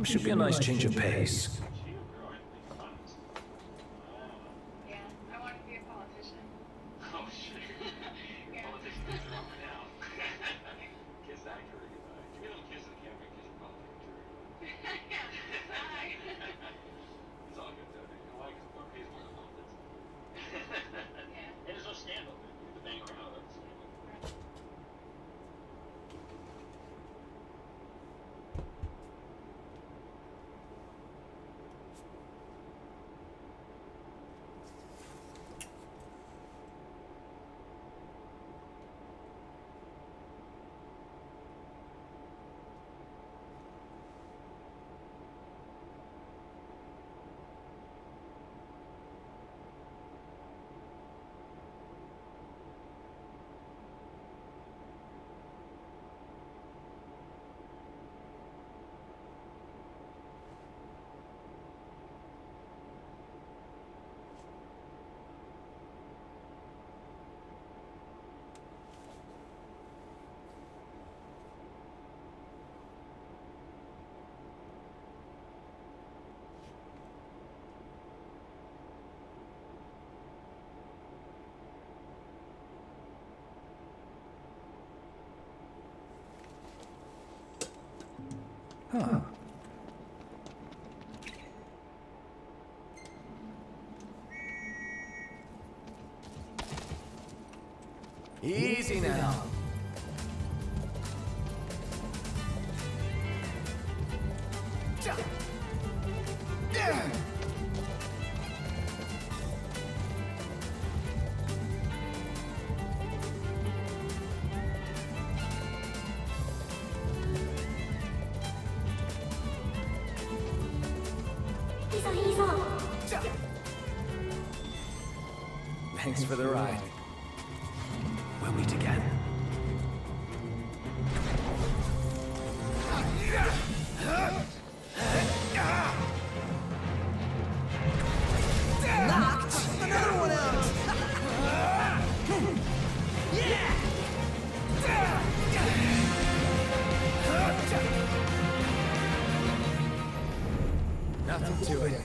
Should be a nice change of pace. Yeah, I want to be a politician. Oh shit. Yeah. Politicians are over now. Kiss that curry. Give me a little kiss in the camera, kiss your politician. Yeah. Hi. It's all good though. Why? Because more pays more than politics. Yeah. And there's no scandal. You get to bang around without scandal. Huh. Easy now. Thanks for the ride. We'll meet again. Knocked another one out. Yeah. Nothing to it.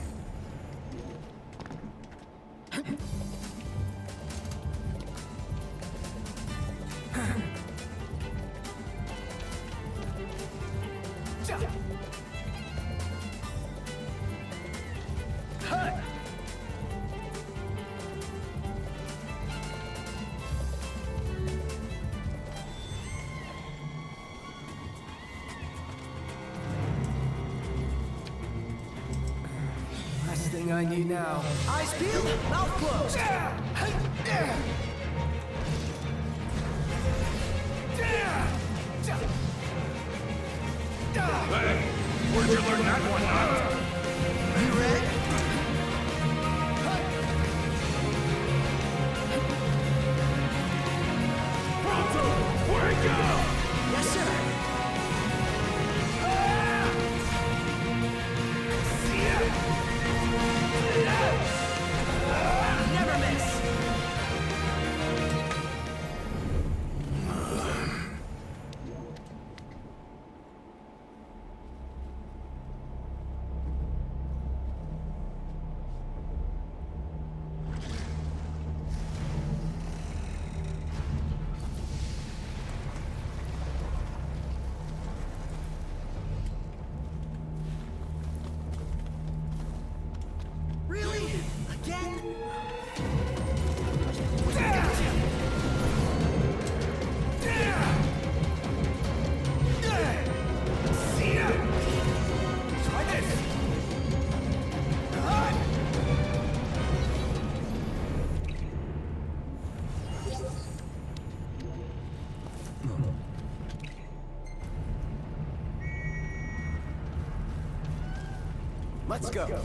Last thing I need now. Eyes peeled, mouth closed. Hey, where'd you learn that one, huh? You ready? Pronto, wake up! Yes, sir. Never miss. Really? Again? Try this. Let's go.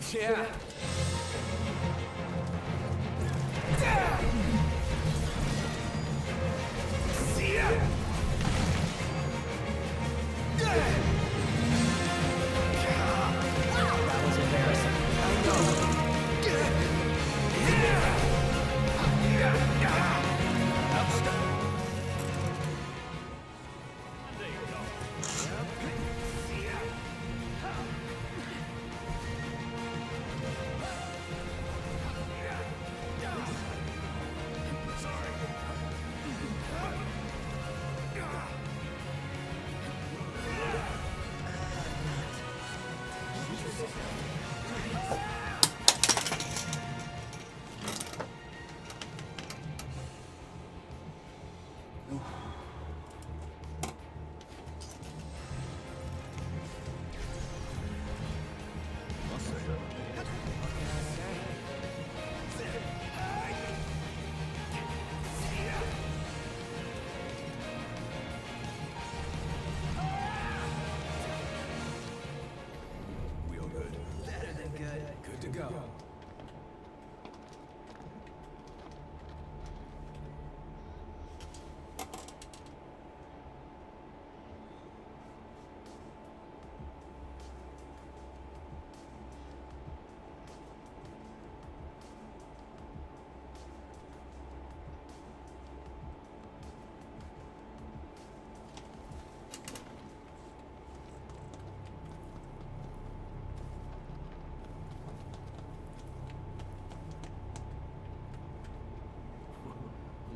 Yeah. See ya! That was embarrassing. We all good? Better than good. Good to go.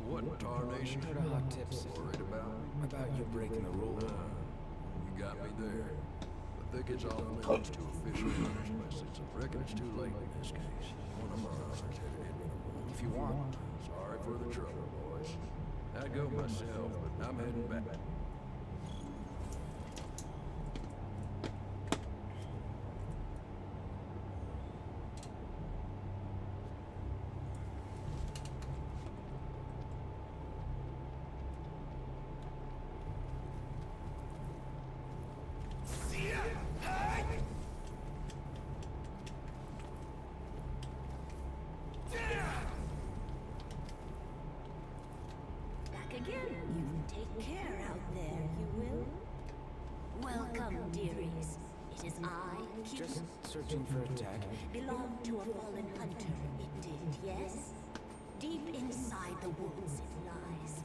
What tarnation? Heard a hot tip said Worried about? you breaking the rule. You got me there. I think it's off limits to official punishments. I reckon it's too late in this case. One of my others headed in with a wolf. If you want. Sorry for the trouble, boys. I'd go myself, but I'm heading back. Back again. You take care out there, you will. Welcome, dearies. It is I, Just searching for a tag. belong to a fallen hunter. It did, yes? Deep inside the woods it lies.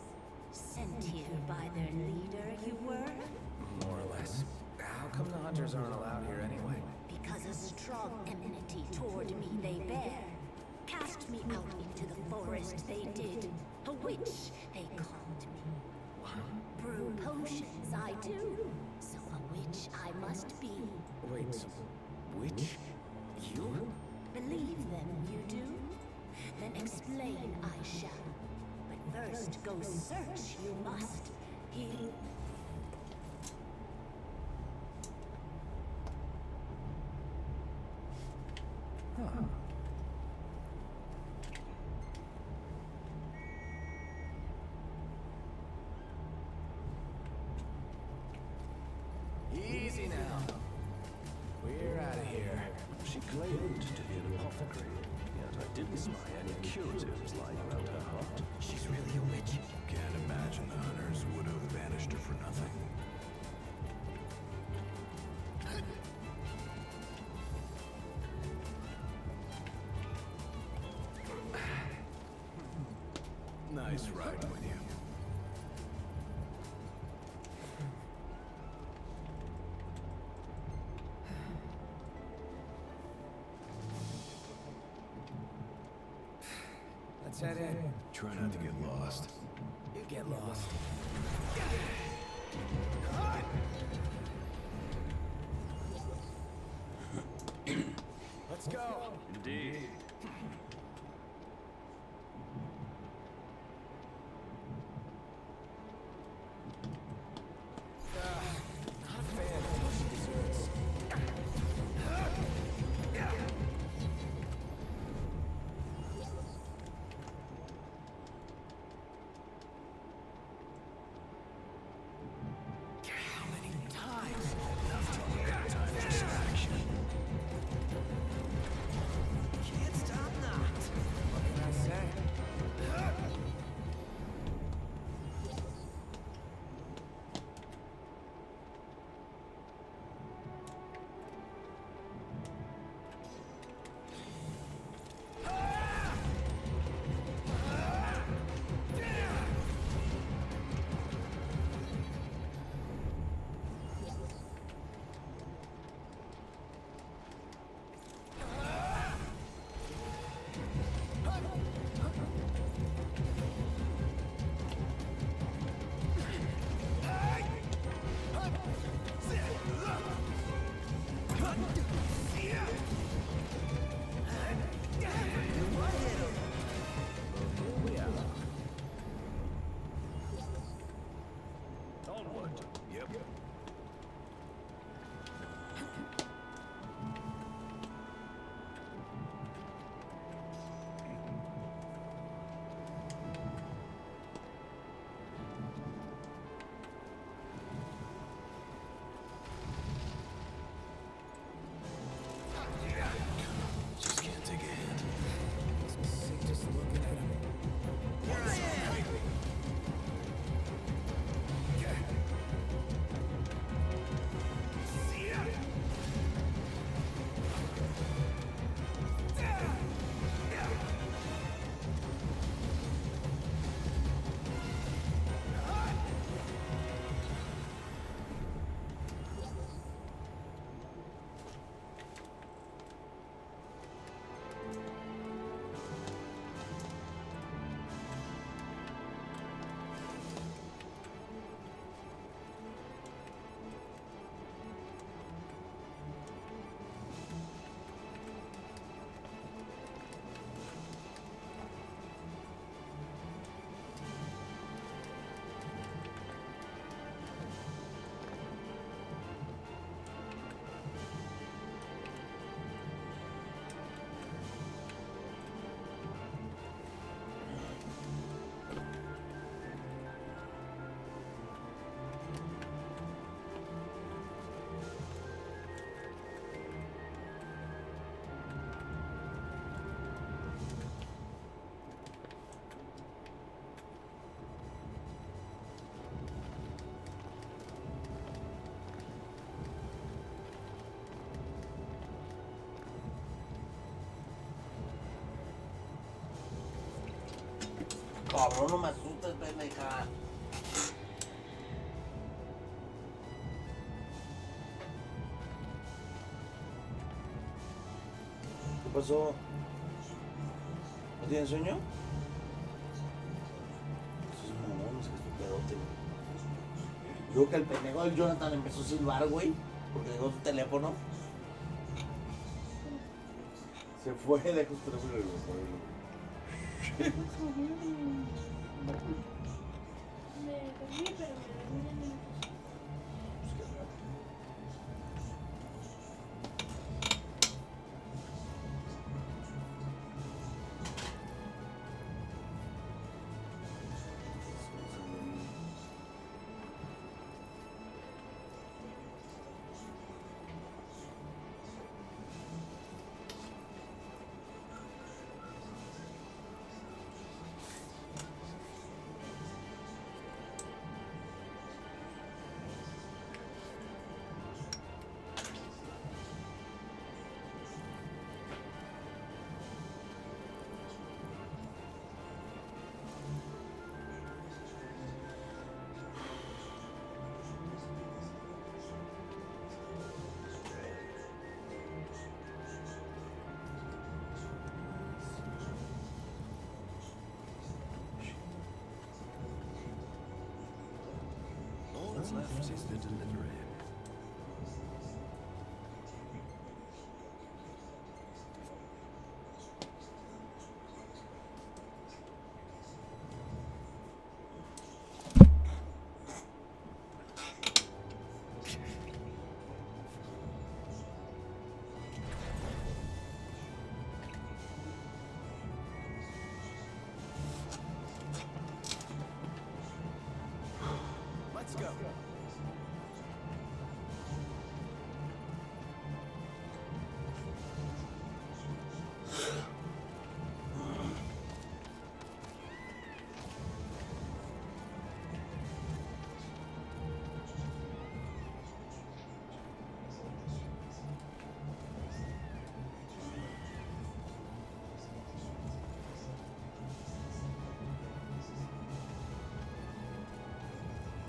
Sent here by their leader, you were? More or less. How come the hunters aren't allowed here anyway? Because a strong enmity toward me they bear. Cast me out into the forest they did. A witch they called me. Brew potions I do. So a witch I must be. Wait, so which? You? Believe them you do? Then explain I shall. But first go search you must. He... Huh. Easy now. We're out of here. She claimed to be an apothecary, yet I didn't spy any curatives lying around her hut. She's really a witch. Can't imagine the hunters would have banished her for nothing. Nice riding with you. Let's head in. Try not to get lost. You get lost. Let's go. Indeed. Not a fan of pushing desserts. How many times? Time for some action. Cabrón, no me asustes, pendeja. ¿Qué pasó? ¿No tienes sueño? Esos mamones, que es tu pedote, güey. Luego que el pendejo del Jonathan empezó a silbar, güey, porque dejó su teléfono. Se fue, dejó su teléfono y lo fue, Me dormí, pero me dormí en el All that's left is the delivery. Let's go.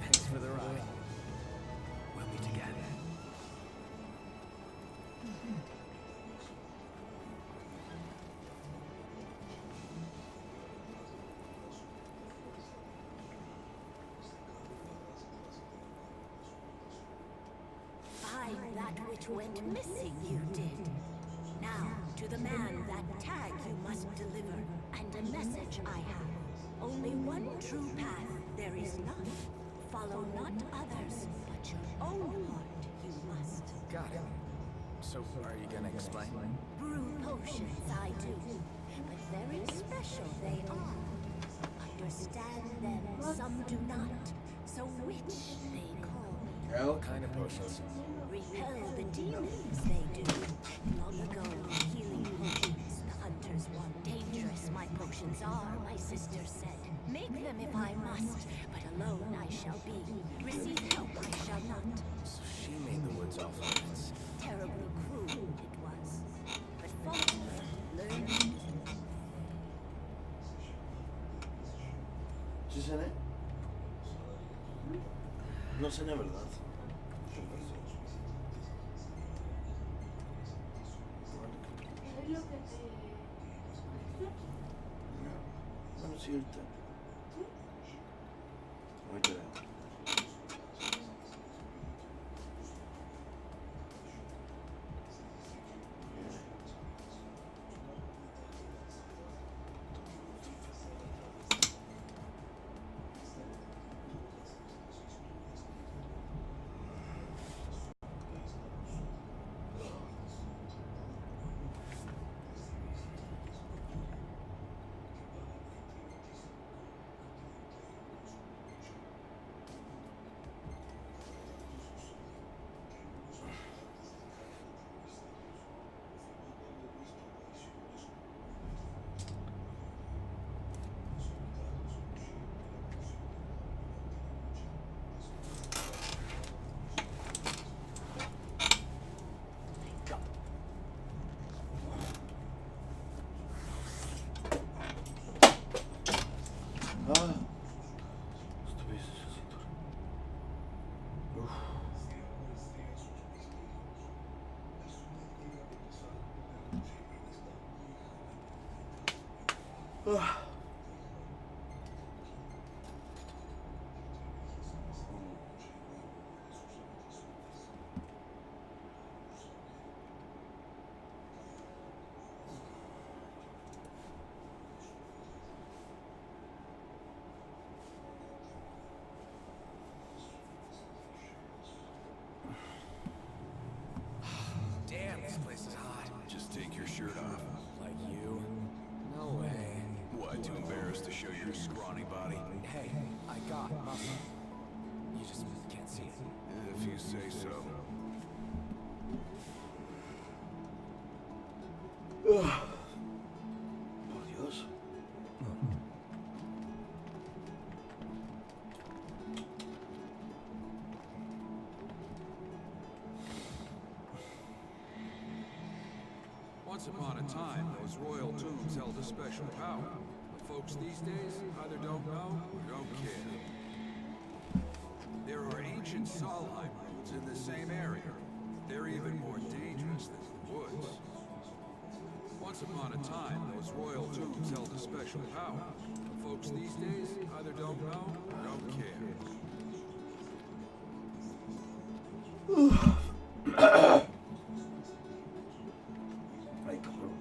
Thanks for the ride. We'll meet again. Find that which went missing, you did. Now, to the man that tag you must deliver, and a message I have. Only one true path there is none. Follow not others, but your own heart you must. Got it. So, are you gonna explain? Brew potions I do, but very special they are. Understand them, some do not. So which they call me? What kind of potions? Repel the demons they do. Long ago, healing potions the hunters want. Dangerous my potions are, my sister said. Make them if I must, but alone I shall be. Receive help I shall not. So she made the woods off limits. Terribly cruel it was. But follow, learn. ¿Sí cené? No cené, ¿verdad? Es lo que te... Bueno, sí, ahorita. Ahorita veo. Ah. Estupidez esa cintura. Uf. Ah. Damn, this place is hot. Just take your shirt off. Like you? No way. What, too embarrassed to show your scrawny body? Hey, I got muscle. You just can't see it. If you say so. Por Dios. Once upon a time, those royal tombs held a special power. But folks these days either don't know or don't care. There are ancient Solheim ruins in the same area. They're even more dangerous than the woods. Once upon a time, those royal tombs held a special power. But folks these days either don't know or don't care. Ay, cabrón.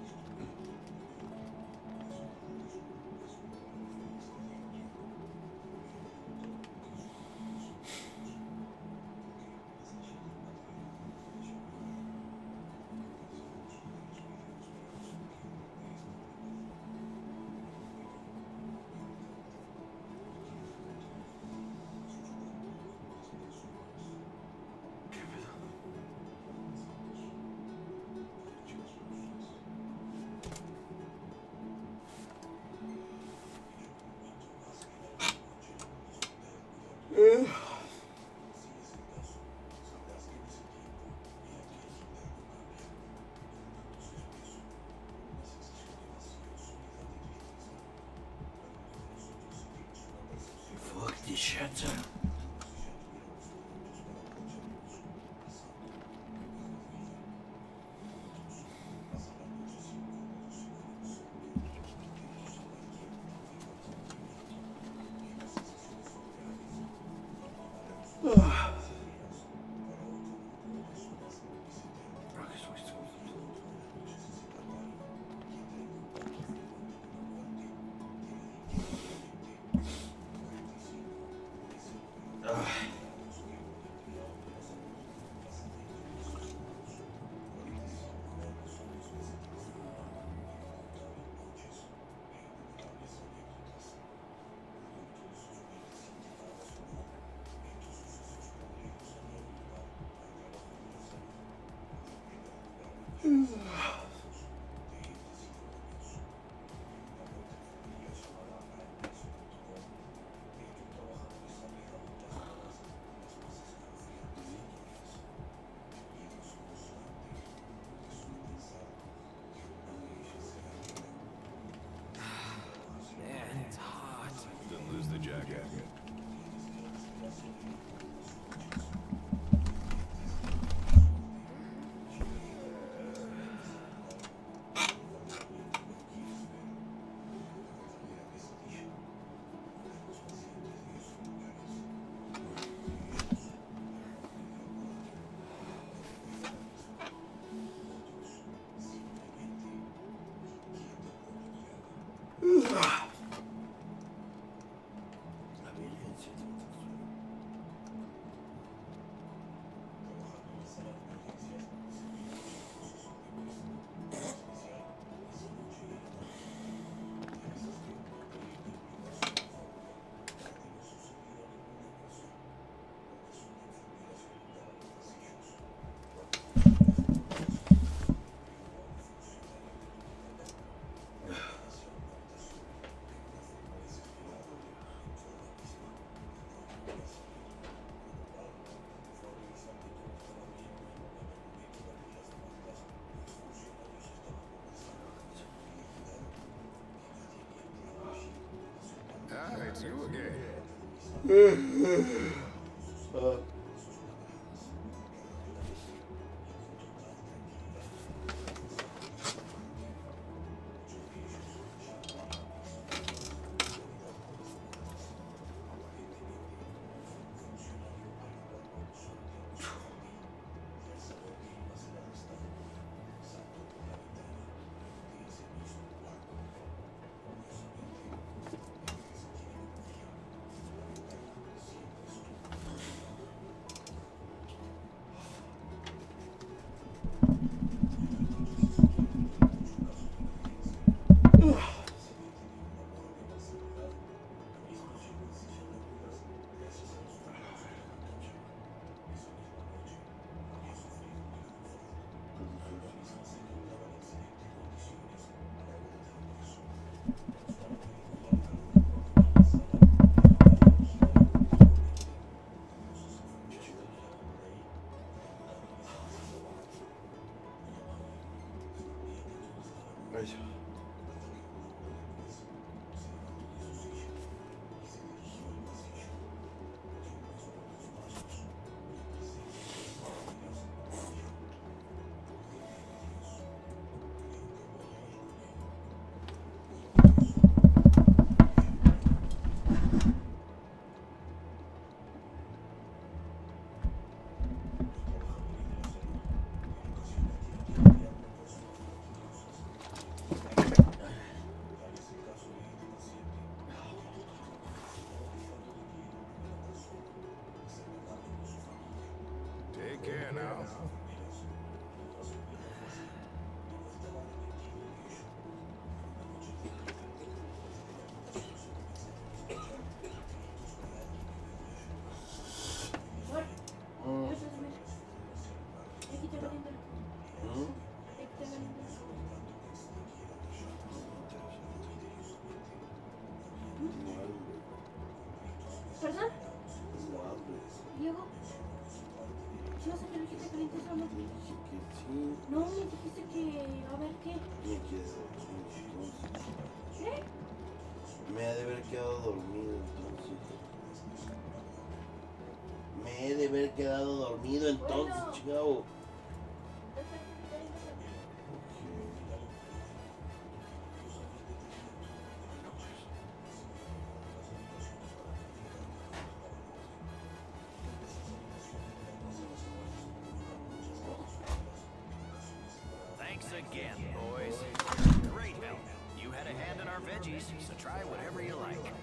¿Qué pedo? Fuck this shit. Man, it's hot. Then lose the jacket. it's you again. Take care now. ¿Perdón? Diego, ¿no sé que dijiste calientes o no? No, me dijiste que a ver qué. ¿Qué? Me ha de haber quedado dormido entonces. Me he de haber quedado dormido entonces, Bueno. chingado. Thanks again, boys. Great help. You had a hand in our veggies, so try whatever you like.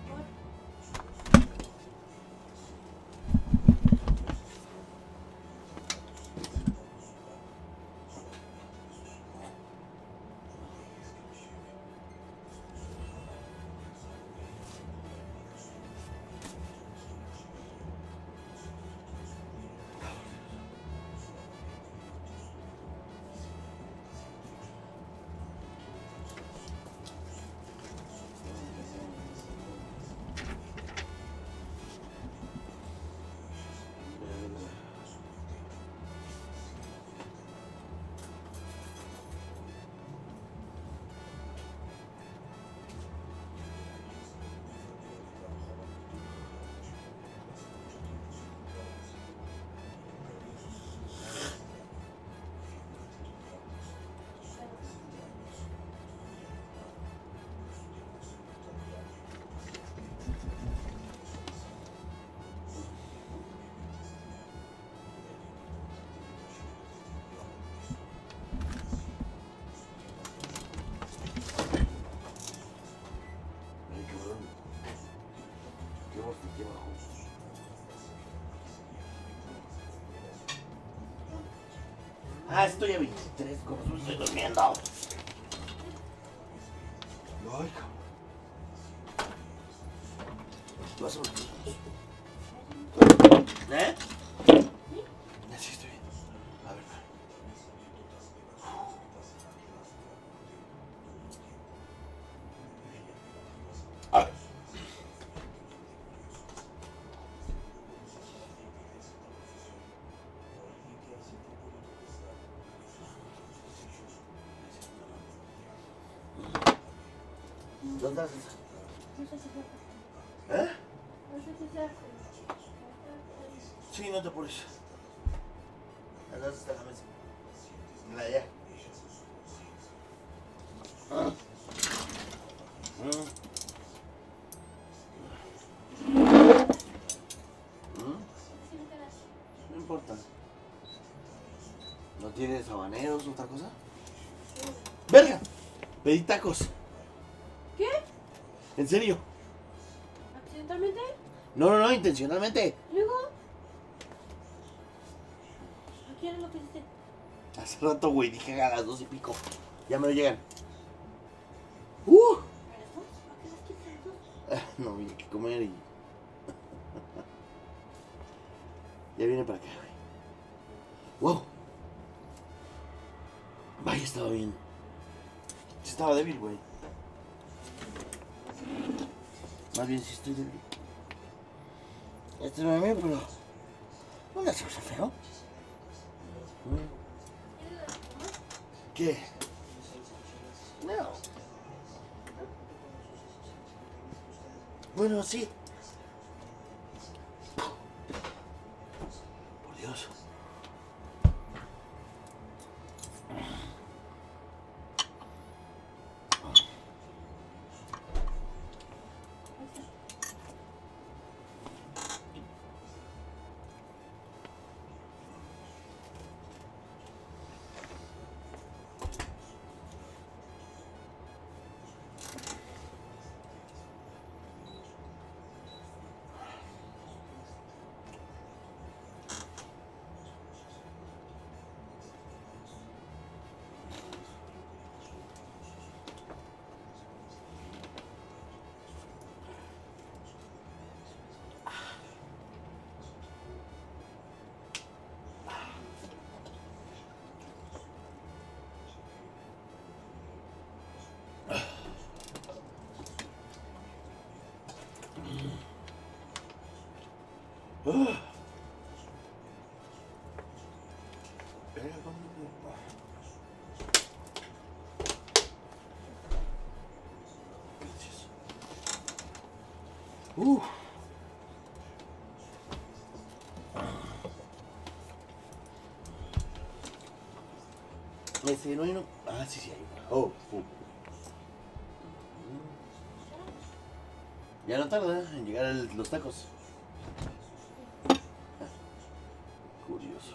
Ah, estoy a 23, como me estoy durmiendo. Ay, cabrón. Vas a ver. ¿Eh? Sí, estoy bien. A ver. A ver. ¿Dónde estás? No sé si fue. ¿Eh? No sé qué se hace. Sí, no te apures. Acá está la mesa. En la de allá. No importa. ¿No tienes habaneros o otra cosa? ¡Verga! Pedí tacos. ¿Qué? ¿En serio? ¿Accidentalmente? No, intencionalmente. ¿Luego? ¿A qué era lo que hiciste? Hace rato, güey, dije a las 2:00 Ya me lo llegan. ¿A las 2? ¿A qué las quieres a las 2? No, había que comer y... Ya viene para acá, güey. ¡Wow! Vaya, estaba bien. Sí estaba débil, güey. Más bien sí estoy débil. Este no es mío, pero... No le hace feo. ¿Qué? No. Bueno, sí. Por Dios. No hay uno. Ah, sí, hay uno. Oh, Ya no tarda en llegar los tacos. Curioso.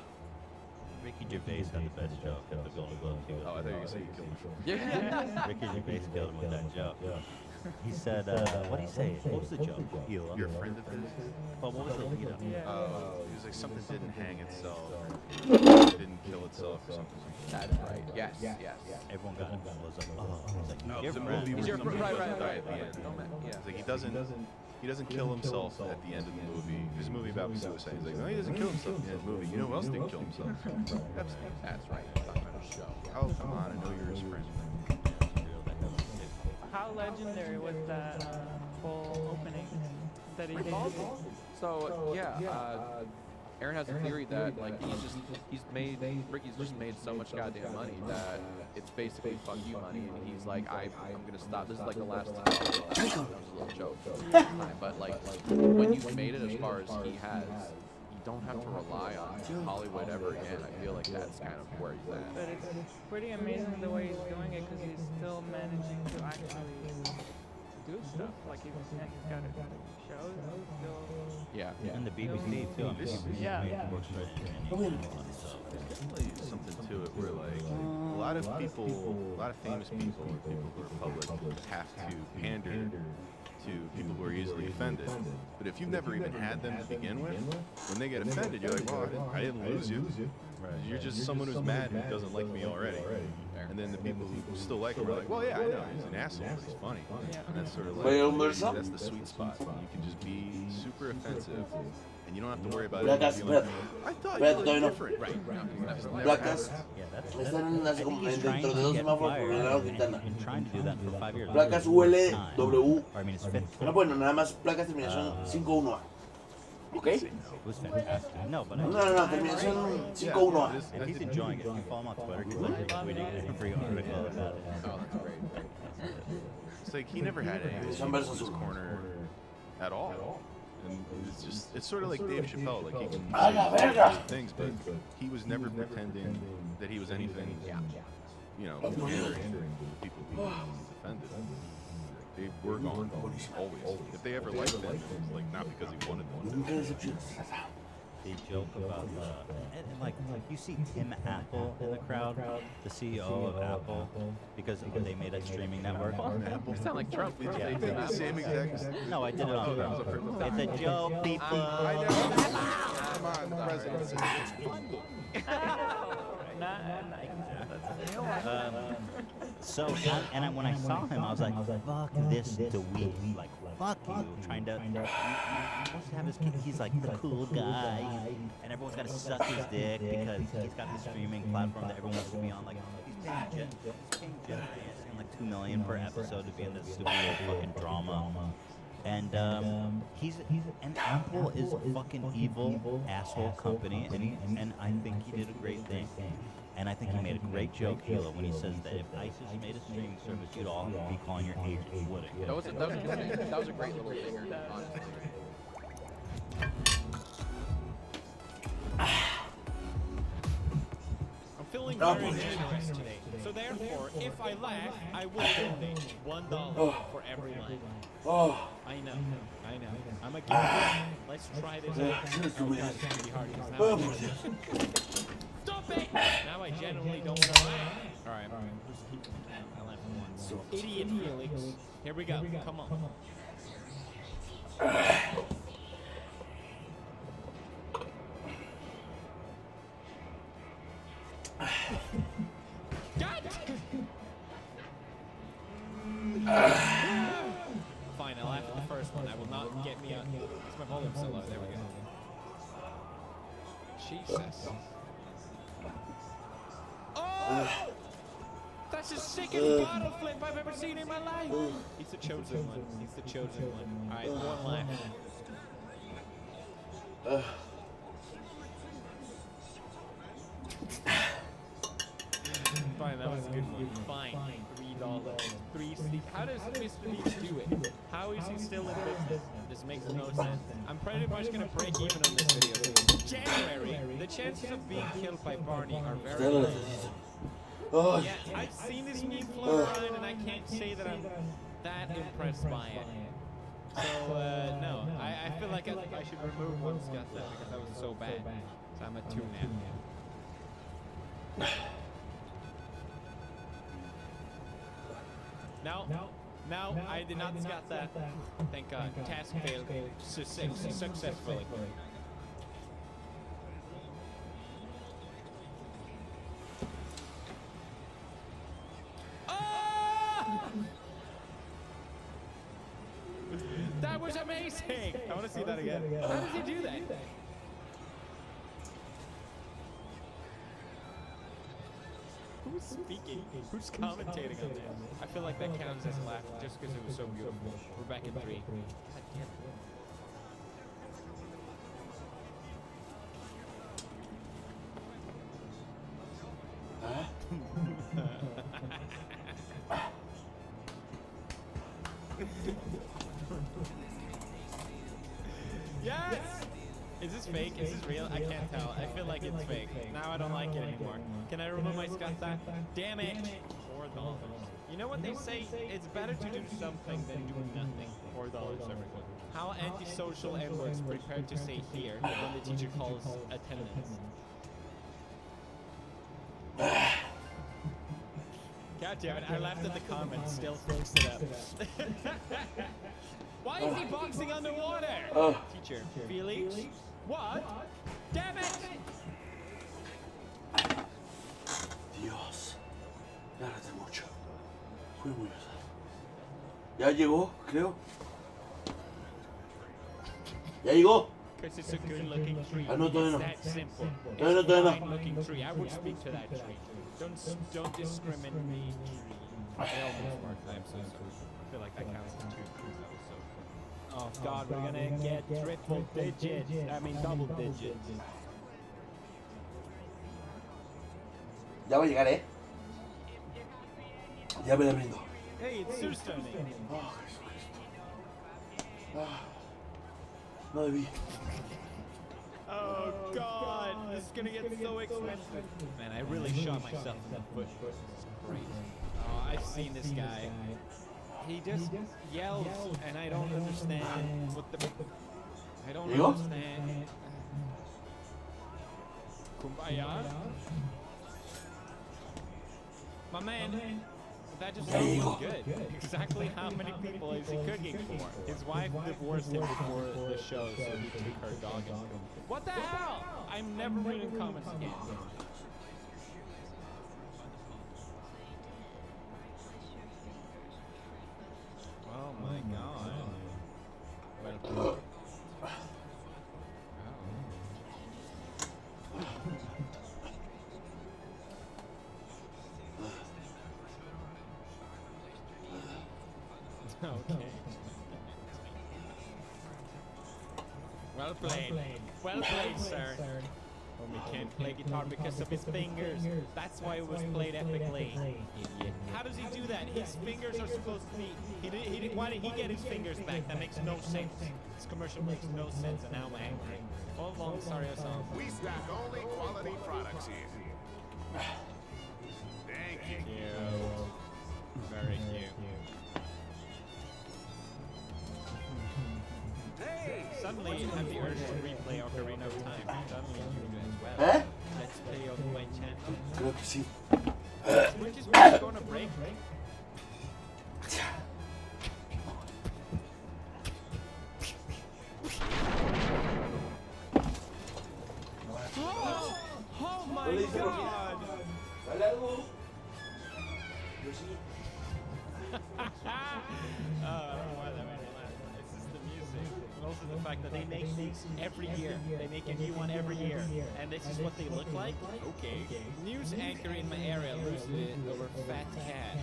Ricky Gervais had the best joke at the Golden Globes. Oh, I thought you were going to say you killed him. Yeah. Ricky Gervais killed him with that joke. He said, what did he say? What was the joke? You're a friend of his? Well, what was the lead up? He was like, something didn't hang itself, or didn't kill itself, or something like that. That's right. Yes. Everyone got him. Was like, oh, he's like, No, your the friend. movie He's your where friend, somebody right. died at the end. Yeah. It's like he doesn't kill himself at the end of the movie. There's a movie about suicide. He's like, no, he doesn't kill himself at the end of the movie. You know who else didn't kill himself? Epstein. That's right. Talking about a show. Oh, come on, I know you're his friend. How legendary was that whole opening that he did? So Aaron has a theory that like Ricky's just made so much goddamn money that it's basically fuck you money, and he's like, I'm gonna stop. This is like the last time. That was a little joke, but like when you've made it as far as he has, you don't have to rely on Hollywood ever again. I feel like that's kind of where he's at. But it's pretty amazing the way he's doing it, because he's still managing to actually do stuff. Like he's got shows, still. Yeah. And the BBC too. I mean, BBC works for it. There's definitely something to it where like a lot of famous people, or people who are public, have to pander to people who are easily offended. But if you've never even had them to begin with, when they get offended, you're like, well, I didn't lose you. Right. You're just someone who's mad who doesn't like me already. And then the people who still like him are like, well, yeah, I know, he's an asshole, but he's funny. And that's sort of like, that's the sweet spot. You can just be super offensive, and you don't have to worry about it. I thought you were different. Right. Placas están así como dentro de dos semáforos por el lado Quintana. Placas ULW. No, bueno, nada más placas terminación 51A. ¿Ok? No, terminación 51A. And he's enjoying it. You follow him on Twitter, he's like tweeting a free article about it. It's like he never had any of his corner at all. And it's sort of like Dave Chappelle, like he can la say verga. great things, but he was never pretending that he was anything, you know, pandering to people who he's offended. They were gone, always. If they ever liked him, it was like not because he wanted one. They joke about and like you see Tim Apple in the crowd, the CEO of Apple, because they made a streaming network. You sound like Trump. Did you think the same exact? No, I did it on purpose. It's a joke, people. I know. Come on, the president. It's funny. So, when I saw him, I was like, fuck this dweeb. Like, fuck you. Trying to, he wants to have his kid. He's like the cool guy. And everyone's got to suck his dick because he's got this streaming platform that everyone wants to be on. Like, he's paying Jeff like $2 million per episode to be in this stupid little fucking drama. And and Apple is a fucking evil asshole company, and I think he did a great thing. And I think he made a great joke, Halo, when he says that if ISIS made a streaming service, you'd all be calling your agents, wouldn't you? That was a great little dinger, honestly. I'm feeling very generous today. So therefore, if I laugh, I will donate $1 for every laugh. I know. I'm a giver. Let's try this out. Oh, God, it's gonna be hard because now stop it! Now I genuinely don't want to laugh. Alright. I laughed once. Idiot Felix. Here we go. Come on. Fine, I laughed at the first one. I will not get me out. It's my volume so low. There we go. Jesus. Oh! That's the sickest bottle flip I've ever seen in my life. He's the chosen one. He's the chosen one. All right, one laugh. Fine, that was a good one. Fine. $3. How does Mr. Beast do it? How is he still in business? This makes no sense. I'm pretty much gonna break even on this video. January, the chances of being killed by Barney are very low. Yeah, I've seen this meme float around, and I can't say that I'm that impressed by it. So, no, I feel like I should remove one Scott there because that was so bad. So I'm at 2 now. No, I did not Scott that. Thank God. Task failed successfully. That was amazing! I want to see that again. How does he do that? Who's speaking? Who's commentating on this? I feel like that counts as a laugh just because it was so beautiful. We're back in 3. God damn it. Yes! Is this fake? Is this real? I can't tell. I feel like it's fake. Now I don't like it anymore. Can I remove my Scott? Damn it! $4. You know what they say? It's better to do something than do nothing. $4 everyone. How antisocial N-words prepared to say here when the teacher calls attendance. God damn it, I laughed at the comments, still fixed it up. Why is he boxing underwater? Teacher, Felix? What? Damn it! Dios. Lárgate mucho. Fui muy pesado. Ya llegó, creo. Ya llegó. Because it's a good looking tree. Ah, no, todavía no. It's that simple. Todavía no, todavía no. It's a fine looking tree. I would speak to that tree. Don't discriminate tree. I almost marked that. I'm so sorry. I feel like that counts as 2 trees. That was so funny. Oh God, we're gonna get triple digits. I mean double digits. Ya va a llegar, Ya me la brindo. Hey, it's Susan. Oh, Jesucristo. No debí. Oh God, this is gonna get so expensive. Man, I really shot myself in the foot. This is crazy. Oh, I've seen this guy. He just yells, and I don't understand what the. I don't understand. Kumbaya. My man. That just sounds good. Exactly how many people is he cooking for? His wife divorced him before the show, so he took her dog and killed him. What the hell? I'm never reading comments again. Oh my God. Well, okay. Well played. Well played, sir. Homie can't play guitar because of his fingers. That's why it was played epically. Idiot. How does he do that? His fingers are supposed to be. Why did he get his fingers back? That makes no sense. This commercial makes no sense, and now I'm angry. Hold on, sorry, I saw. We stock only quality products here. Thank you. Cute. Very cute. Suddenly you have the urge to replay Ocarina of Time. Suddenly you do as well. Let's play on my channel. Creo que sí. Which is where going to break. Oh my God! This is the music. And also the fact that they make these every year. They make a new one every year. And this is what they look like? Okay. News anchor in my area loses it over fat cat.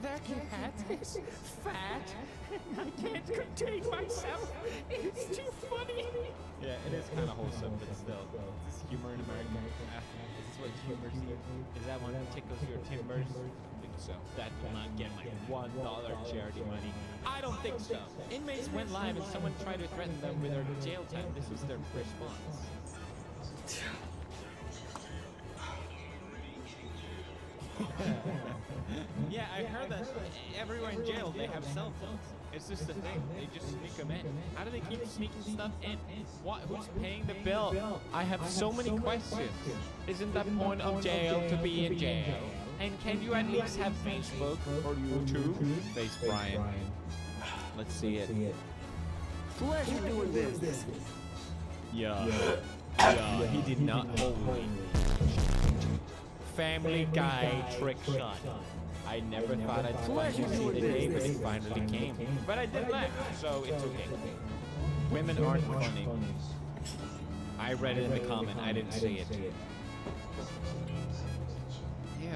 That cat is fat. I can't contain myself. It's too funny. Yeah, it is kind of wholesome, but still. This is humor in America. This is what humor is. Is that one that tickles your timbers? I think so. That will not get my $1 charity money. I don't think so. Inmates went live and someone tried to threaten them with their jail time. This was their response. Yeah, I heard that everywhere in jail they have cell phones. It's just the thing. They just sneak them in. How do they keep sneaking stuff in? What? Who's paying the bill? I have so many questions. Isn't the point of jail to be in jail? And can you at least have Facebook or YouTube? Face Brian. Let's see it. Pleasure doing this. Yeah. Yeah, he did not. Holy. Family Guy trick shot. I never thought I'd finally see the day, but it finally came. But I did laugh, so it's okay. Women aren't funny. I read it in the comment, I didn't see it. Yo.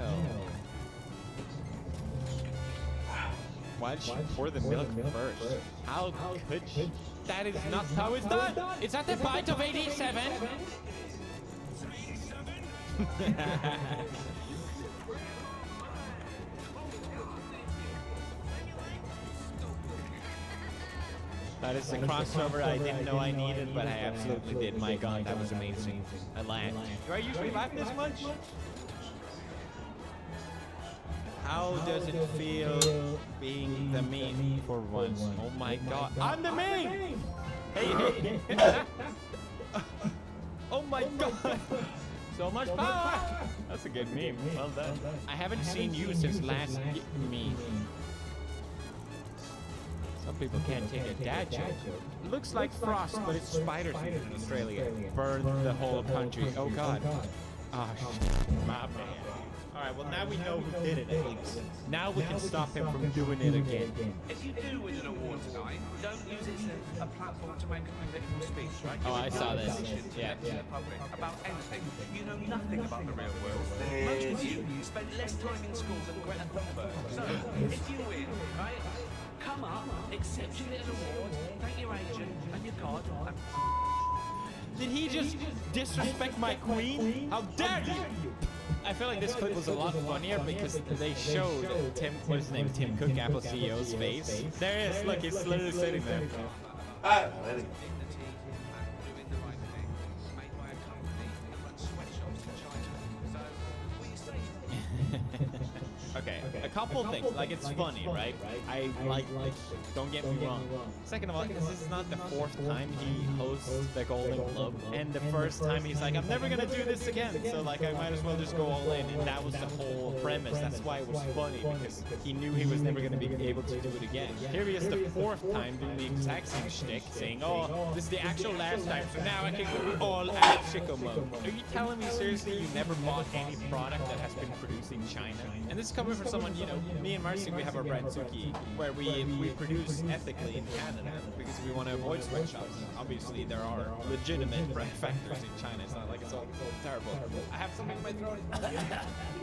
Why did she pour the milk first? How could she? That is not how it's done! Is that the bite of 87? That is the crossover I didn't know I needed, but I absolutely did. My God, that was amazing. I laughed. Do I usually laugh this much? How does it feel being the meme for once? Oh my God, I'm the meme! Hey, hey! Oh my God! So much power! That's a good meme. Well done. I haven't seen you since last meme. Some people can't take a dad joke. It looks like frost, but it's spider season in Australia. Burn the whole country. Oh God. Oh, my bad. Alright, well now we know who did it at least. Now we can stop him from doing it again. If you do win an award tonight, don't use it as a platform to make a political speech, right? Oh, I saw this. Yeah. To the public about anything. You know nothing about the real world. Most of you spend less time in school than Greta Thunberg. So, if you win, right, come up, accept your little award, thank your agent and your card, and Did he just disrespect my queen? How dare you! I feel like this clip was a lot funnier because they showed Tim, what's his name, Tim Cook, Apple CEO's face. There he is, look, he's literally sitting there. Okay, a couple things. Like, it's funny, right? I like, don't get me wrong. Second of all, this is not the fourth time he hosts the Golden Globe. And the first time he's like, I'm never gonna do this again. So, like, I might as well just go all in. And that was the whole premise. That's why it was funny, because he knew he was never gonna be able to do it again. Here he is the fourth time doing the exact same shtick, saying, oh, this is the actual last time, so now I can go all out sicko mode. Are you telling me seriously you never bought any product that has been produced in China? And this is coming from someone, you know, me and Marcy, we have our brand Suki, where we produce ethically in Canada because we want to avoid sweatshops. Obviously, there are legitimate brand factories in China. It's not like it's all terrible. I have something in my throat.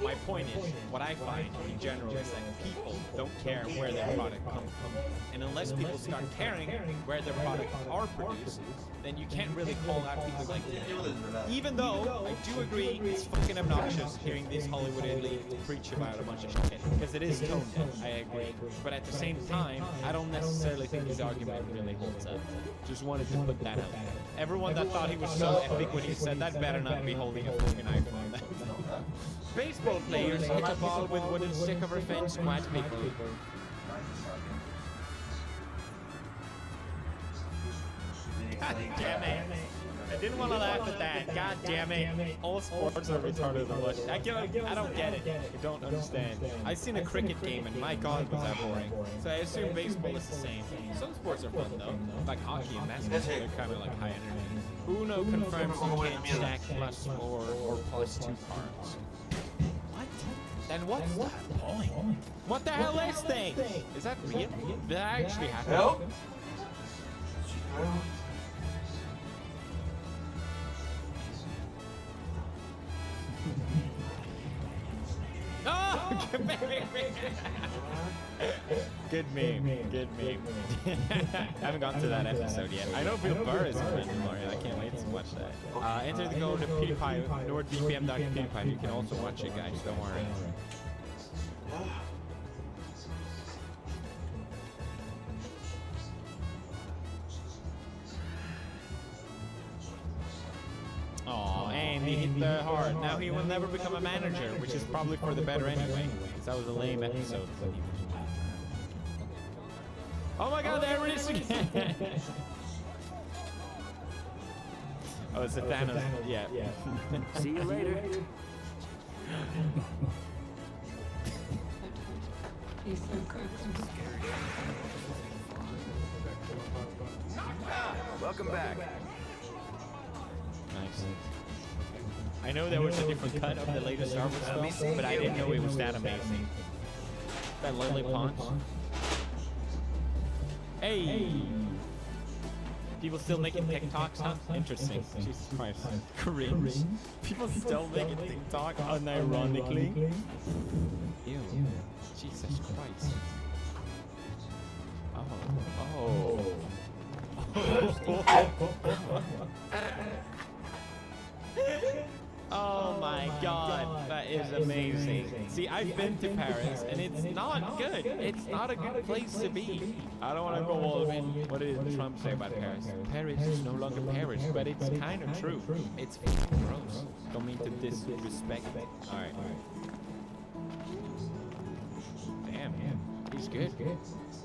My point is, what I find in general is that people don't care where their product comes from. And unless people start caring where their products are produced, then you can't really call out people like that. Even though I do agree it's fucking obnoxious hearing these Hollywood elites preach about a bunch of shit, because it is tone deaf, I agree. But at the same time, I don't necessarily think his argument really holds up. Just wanted to put that out there. Everyone that thought he was so epic when he said that better not be holding a fucking iPhone. Baseball players hit a ball with wooden stick over fence, squat people. God damn it. I didn't want to laugh at that. God damn it. All sports are retarded and what. I don't get it. I don't understand. I've seen a cricket game and my god was that boring. So I assume baseball is the same. Some sports are fun though. Like hockey and basketball, they're kind of like high energy. Uno confirms you can't stack +4 or +2 cards. What? Then what's the point? What the hell is this? Is that real? Did that actually happen? No. Oh, good meme. Good meme. Good meme. I haven't gotten to that episode yet. I know Bill Burr is in Memoria. I can't wait to watch that. Enter the code to PewDiePie, NordVPN.PewDiePie. You can also watch it, guys. Don't worry. Oh, and he hit the heart. Now he will never become a manager, which is probably for the better anyway. Because that was a lame episode. Oh my god, there it is again! Oh, it's a Thanos. Yeah. See you later. Welcome back. Nice. I know there was a different cut of the latest Star Wars film, but I didn't know it was that amazing. That Lily Pons. Hey! People still making TikToks, huh? Interesting. Jesus Christ. Cringe. People still making TikTok unironically. Ew. Jesus Christ. Oh. Oh my god, that is amazing. See, I've been to Paris and it's not good. It's not a good place to be. I don't want to go all in. What did Trump say about Paris? Paris is no longer Paris, but it's kind of true. It's gross. Don't mean to disrespect. Alright. Damn, he's good.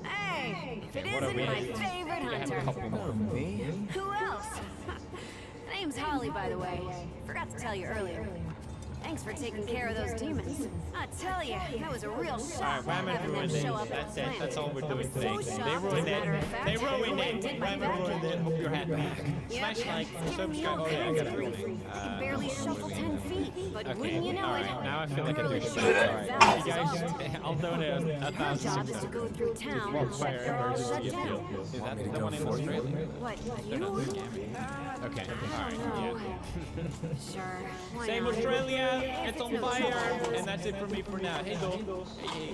Hey, if it what isn't a my win. favorite We have a hunter. couple more. Who else? Name's Holly, by the way. Forgot to tell you earlier. Thanks for taking care of those demons. I tell you, that was a real shock Ramen having them ruined show it. up That's at it. the That's all we're doing So today. They shocked, ruined as a matter it. of fact. They ruined I it. did my Ramen back ruined it. Hope you're happy. Smash like, subscribe. Oh yeah, I got it. You can barely shuffle 10 feet, but Okay. wouldn't you know All it? right. Now I feel like a Really douchebag. shocked All right. that You guys, was I'll donate Her job is to 1,600. go through town and check they're all shut down. Is that the one in Australia? What, They're not you? scamming. Okay. All right. No. Yeah. Sure. Why Same not? Australia. If It's on no fire. trouble. And that's it for me for now. Hey, go. Hey.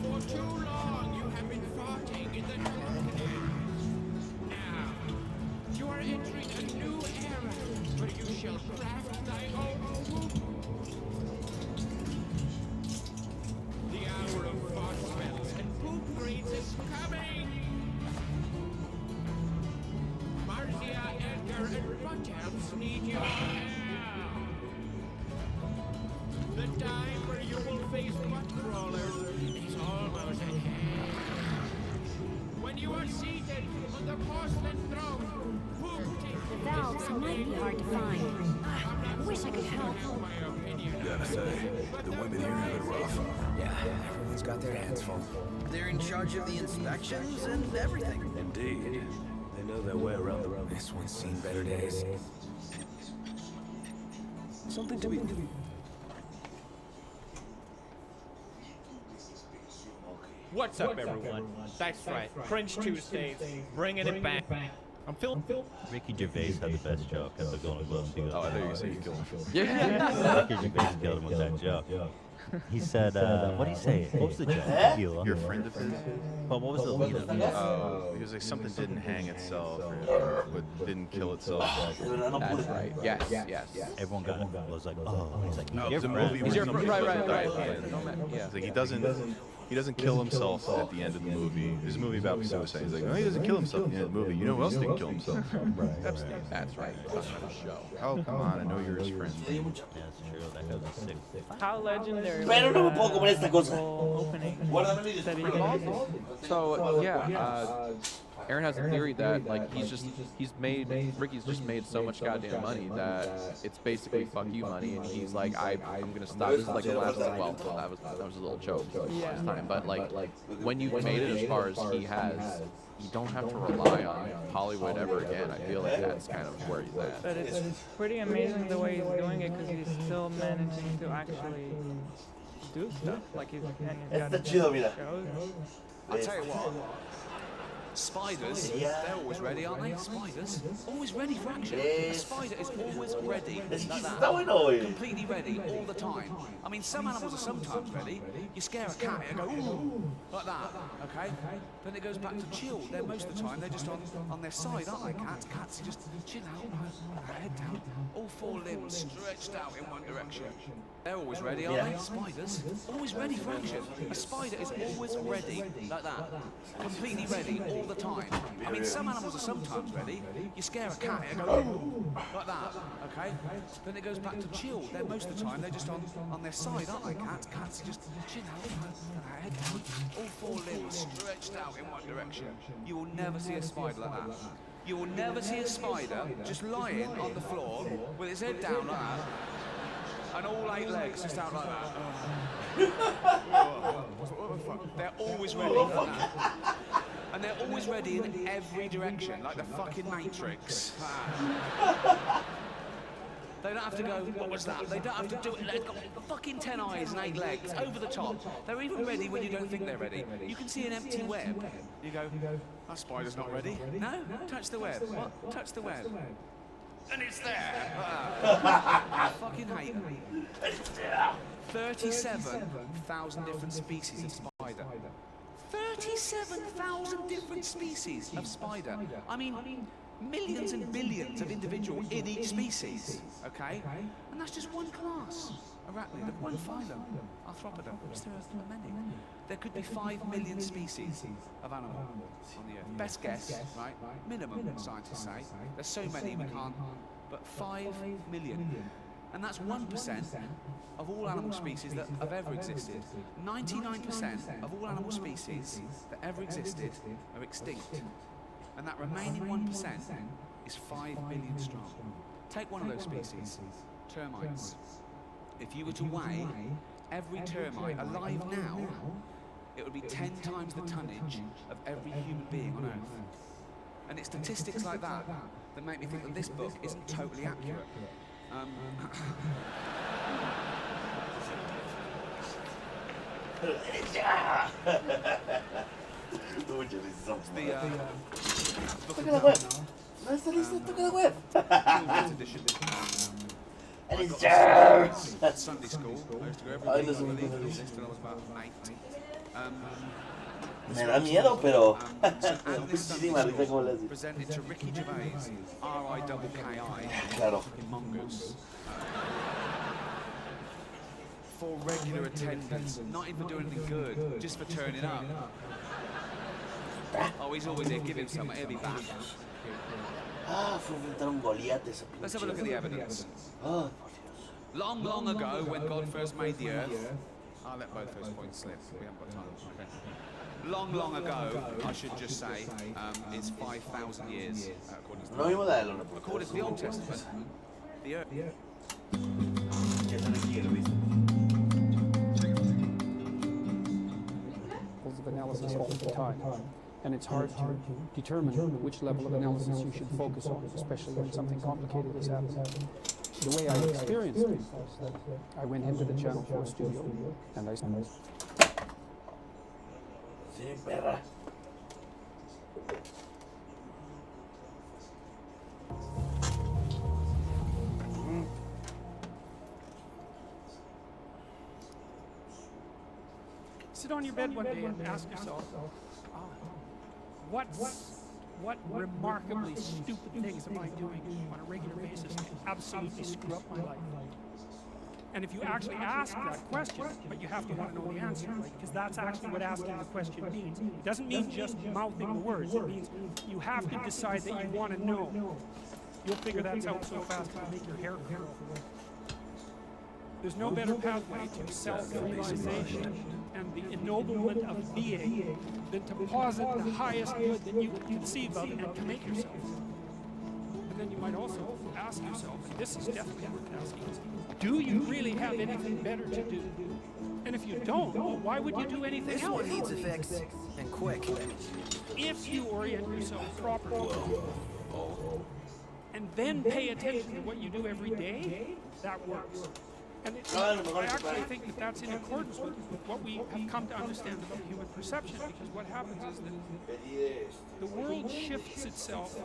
For too long, you have been farting in the darkness. Now, you are entering a new era where you shall craft thy own poop. The hour of fart smells and poop grades is coming. Marcia, Edgar, and Buttons need your help. The time where you will face butt crawlers is almost at hand. When you are seated on the porcelain throne, The valves might be hard to find. I wish I could help. Gotta say, the women here have it rough. Yeah, everyone's got their hands full. They're in charge of the inspections and everything. Indeed. They know their way around the road. This one's seen better days. Something to be... What's up, everyone? That's right. Cringe Tuesdays, bringing it back. I'm Phil. Ricky Gervais had the best joke at the Golden Globes. He goes, Oh, I thought you were saying you killed him. Yeah. Ricky Gervais killed him with that joke. He said, what did he say? What was the joke? You're a friend of his? But what was the lead up? Oh, he was like something didn't hang itself, or, but didn't kill itself. That's right. Yes. Everyone got it. Was like, oh, he's like, No, he's the your movie friend. was He's your somebody right, doesn't right, die right. at the end. Yeah. It's like he doesn't kill himself at the end of the movie. This movie about suicide. He's like, no, he doesn't kill himself at the end of the movie. You know who else didn't kill himself? Epstein. That's right. Talking about a show. Oh, come on, I know you're his friend. Yeah, that's true. That guy was sick. How legendary Pero no me was puedo comer esta cosa. opening Guárdame mi that he disculpa. did? So Aaron has a theory that like Ricky's just made so much goddamn money that it's basically fuck you money, and he's like I'm gonna stop. This is like the last well that was a little joke last time, but like when you've made it as far as he has, you don't have to rely on Hollywood ever again. I feel like that's kind of where he's at. But it's pretty amazing the way he's doing it because he's still managing to actually do stuff. Like he's got Está chido, mira. shows. I'll tell you what. Spiders, they're always ready, aren't they? Spiders, always ready for action. A spider is always ready, like Está bueno, that. güey. Completely ready all the time. I mean, some animals are sometimes ready. You scare a cat, it'll go, ooh, like that, okay? Then it goes back to chill. They're most of the time, they're just on their side, aren't they, cats? Cats are just chill out, head down, all four limbs stretched out in one direction. They're always ready, aren't they? Spiders, always ready for action. A spider is always ready, like that. Completely ready all the time. I mean, some animals are sometimes ready. You scare a cat, it'll go, ooh, like that, okay? Then it goes back to chill. They're most of the time, they're just on their side, aren't they, cats? Cats are just chill out, head down, all four limbs stretched out in one direction. You will never see a spider like that. You will never see a spider just lying on the floor with its head down like that. And all 8 legs just out like that. They're always ready like that. And they're always ready in every direction, like the fucking Matrix. They don't have to go, what was that? They don't have to do it. They've got fucking 10 eyes and 8 legs over the top. They're even ready when you don't think they're ready. You can see an empty web. You go, that spider's not ready. No? Touch the web. What? Touch the web. And it's there. I fucking hate them. 37,000 different species of spider. 37,000 different species of spider. I mean, millions and billions of individuals in each species, okay? And that's just one class. Arachnid, one phylum, Arthropodon. There are many. There could be 5 million species of animal on the Earth. Best guess, right? Minimum, scientists say. There's so many we can't, but 5 million. And that's 1% of all animal species that have ever existed. 99% of all animal species that ever existed are extinct. And that remaining 1% is 5 million strong. Take one of those species, termites. If you were to weigh every termite alive now, it would be 10 times the tonnage of every human being on Earth. And it's statistics like that that make me think that this book isn't totally accurate. Toca la web. No está listo, toca la web. Sunday school. I used to go Ay, every los week domingos until de I was about 8. Me da miedo, pero And this Sunday muchísima risa como school le hace. presented to Ricky Gervais, R-I-K-K-I, Claro. fucking mongoose. For regular attendance, not even for doing anything good, just for turning up. Oh, he's always here, give him some, he'll be back. Ah, fue a enfrentar un Goliat esa pinche. Let's have a look at the evidence. Oh, Long, long ago, when God first made the earth, I'll let both those points slip. We haven't got time. Okay. Long, long ago, I should just say, is 5,000 years, according to No vimos la de los according to the Old Testament. The earth. Ya están aquí, lo viste. Of analysis all the time, and it's hard to determine which level of analysis you should focus on, especially when something complicated is happening. The way I experienced it was that I went into the Channel 4 studio and I Sí, perra. sit on your bed one day and ask yourself, what remarkably stupid things am I doing on a regular basis to absolutely screw up my life? And if you actually ask that question, but you have to want to know the answer, right? Because that's actually what asking the question means. It doesn't mean just mouthing the words. It means you have to decide that you want to know. You'll figure that out so fast it'll make your hair curl. There's no better pathway to self-realization and the ennoblement of being than to posit the highest good that you can conceive of and to make yourself. And then you might also ask yourself, and this is definitely worth asking, do you really have anything better to do? And if you don't, well, why would you do anything else? This one needs a fix, and quick. If you orient yourself properly, and then pay attention to what you do every day, that works. And I actually think that that's in accordance with what we have come to understand about human perception, because what happens is that the world shifts itself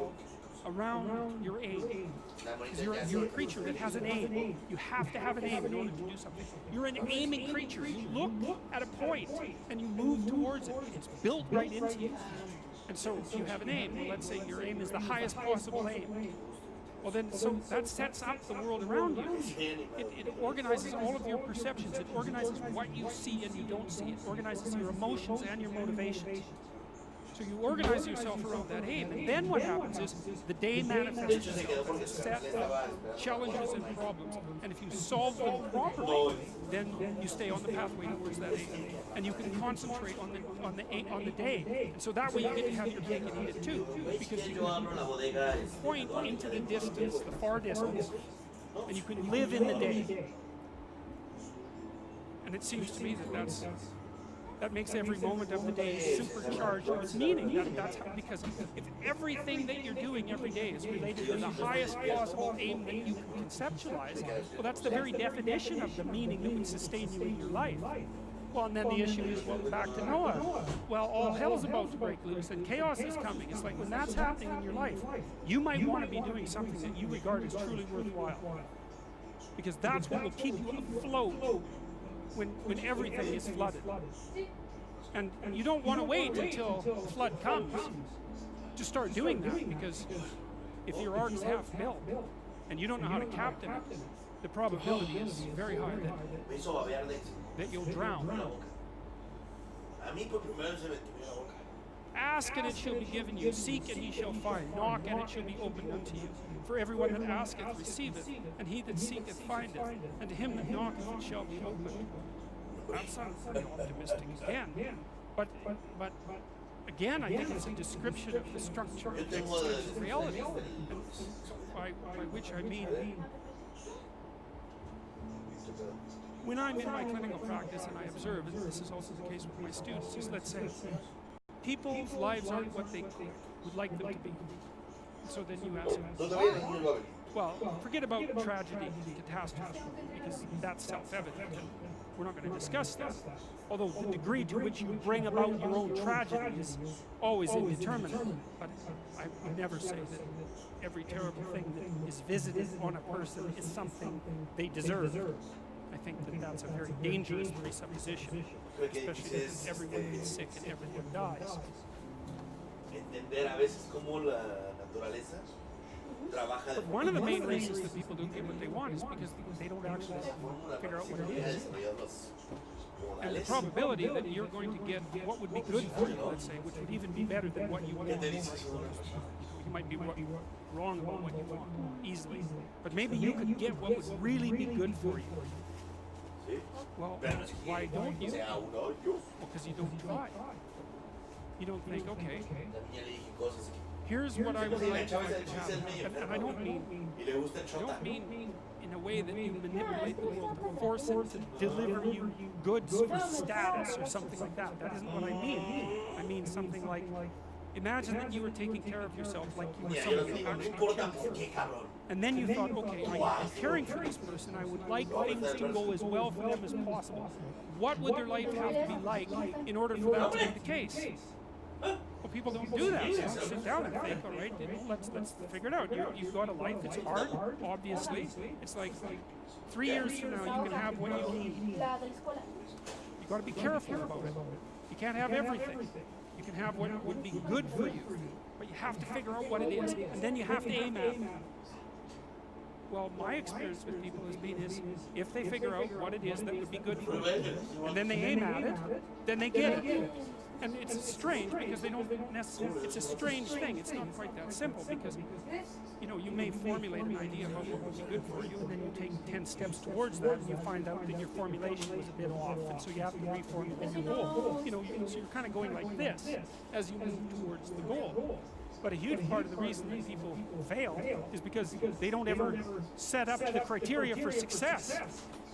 around your aim. Because you're a creature that has an aim. You have to have an aim in order to do something. You're an aiming creature. You look at a point and you move towards it. It's built right into you. And so if you have an aim, well, let's say your aim is the highest possible aim. Well then, so that sets up the world around you. It organizes all of your perceptions. It organizes what you see and you don't see. It organizes your emotions and your motivations. So you organize yourself around that aim, and then what happens is the day manifests itself as a set of challenges and problems. And if you solve them properly, then you stay on the pathway towards that aim, and you can concentrate on the day. And so that way you get to have your cake and eat it too, because you can point into the distance, the far distance, and you can live in the day. And it seems to me that that makes every moment of the day supercharged with meaning. That's how, because if everything that you're doing every day is related to the highest possible aim that you can conceptualize, well, that's the very definition of the meaning that would sustain you in your life. Well, and then the issue is, well, back to Noah. Well, all hell's about to break loose and chaos is coming. It's like when that's happening in your life, you might want to be doing something that you regard as truly worthwhile. Because that's what will keep you afloat when everything is flooded. And you don't want to wait until the flood comes to start doing that, because if your ark's half built and you don't know how to captain it, the probability is very high that you'll drown. Ask and it shall be given you, seek and ye shall find, knock and it shall be opened unto you. For everyone that asketh receiveth, and he that seeketh findeth, and to him that knocketh it shall be opened. That sounds pretty optimistic again, but again, I think it's a description of the structure of reality, and by which I mean when I'm in my clinical practice and I observe, and this is also the case with my students, is let's say people's lives aren't what they would like them to be. So then you ask them, well, forget about tragedy, catastrophe, because that's self-evident, and we're not going to discuss that. Although the degree to which you bring about your own tragedy is always indeterminate. But I would never say that every terrible thing that is visited on a person is something they deserve. I think that that's a very dangerous presupposition, especially if everyone gets sick and everyone dies. Entender a veces cómo la naturaleza trabaja de But one of the main reasons that people don't get what they want is because they don't actually figure out what it is. And the probability that you're going to get what would be good for you, let's say, which would even be better than what you want. You might be wrong about what you want easily, but maybe you could get what would really be good for you. Well, why don't you? Well, because you don't try. You don't think, okay, here's what I would like to happen. And I don't mean in a way that you manipulate the world to force it to deliver you goods for status or something like that. That isn't what I mean. I mean something like, imagine that you were taking care of yourself like you were someone who actually cared for. And then you thought, okay, I'm caring for this person. I would like things to go as well for them as possible. What would their life have to be like in order for that to be the case? Well, people don't do that. They don't sit down and think, all right, let's figure it out. You've got a life that's hard, obviously. It's like 3 years from now, you can have what you need. You've got to be careful about it. You can't have everything. You can have what would be good for you, but you have to figure out what it is, and then you have to aim at it. Well, my experience with people has been is if they figure out what it is that would be good for them, and then they aim at it, then they get it. And it's strange because they don't necessarily, it's a strange thing. It's not quite that simple because, you know, you may formulate an idea about what would be good for you and then you take 10 steps towards that and you find out that your formulation was a bit off and so you have to reformulate your goal. You know, so you're kind of going like this as you move towards the goal. But a huge part of the reason that people fail is because they don't ever set up the criteria for success.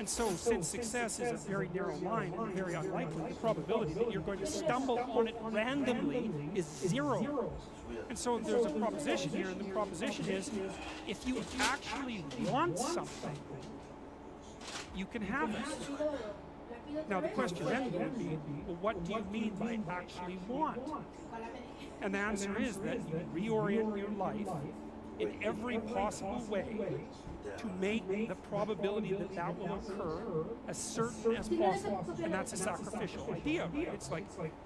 And so, since success is a very narrow line and very unlikely, the probability that you're going to stumble on it randomly is 0. And so there's a proposition here, and the proposition is, if you actually want something, you can have it. Now the question then would be, well, what do you mean by actually want? And the answer is that you reorient your life in every possible way to make the probability that that will occur as certain as possible. And that's a sacrificial idea, right? It's like,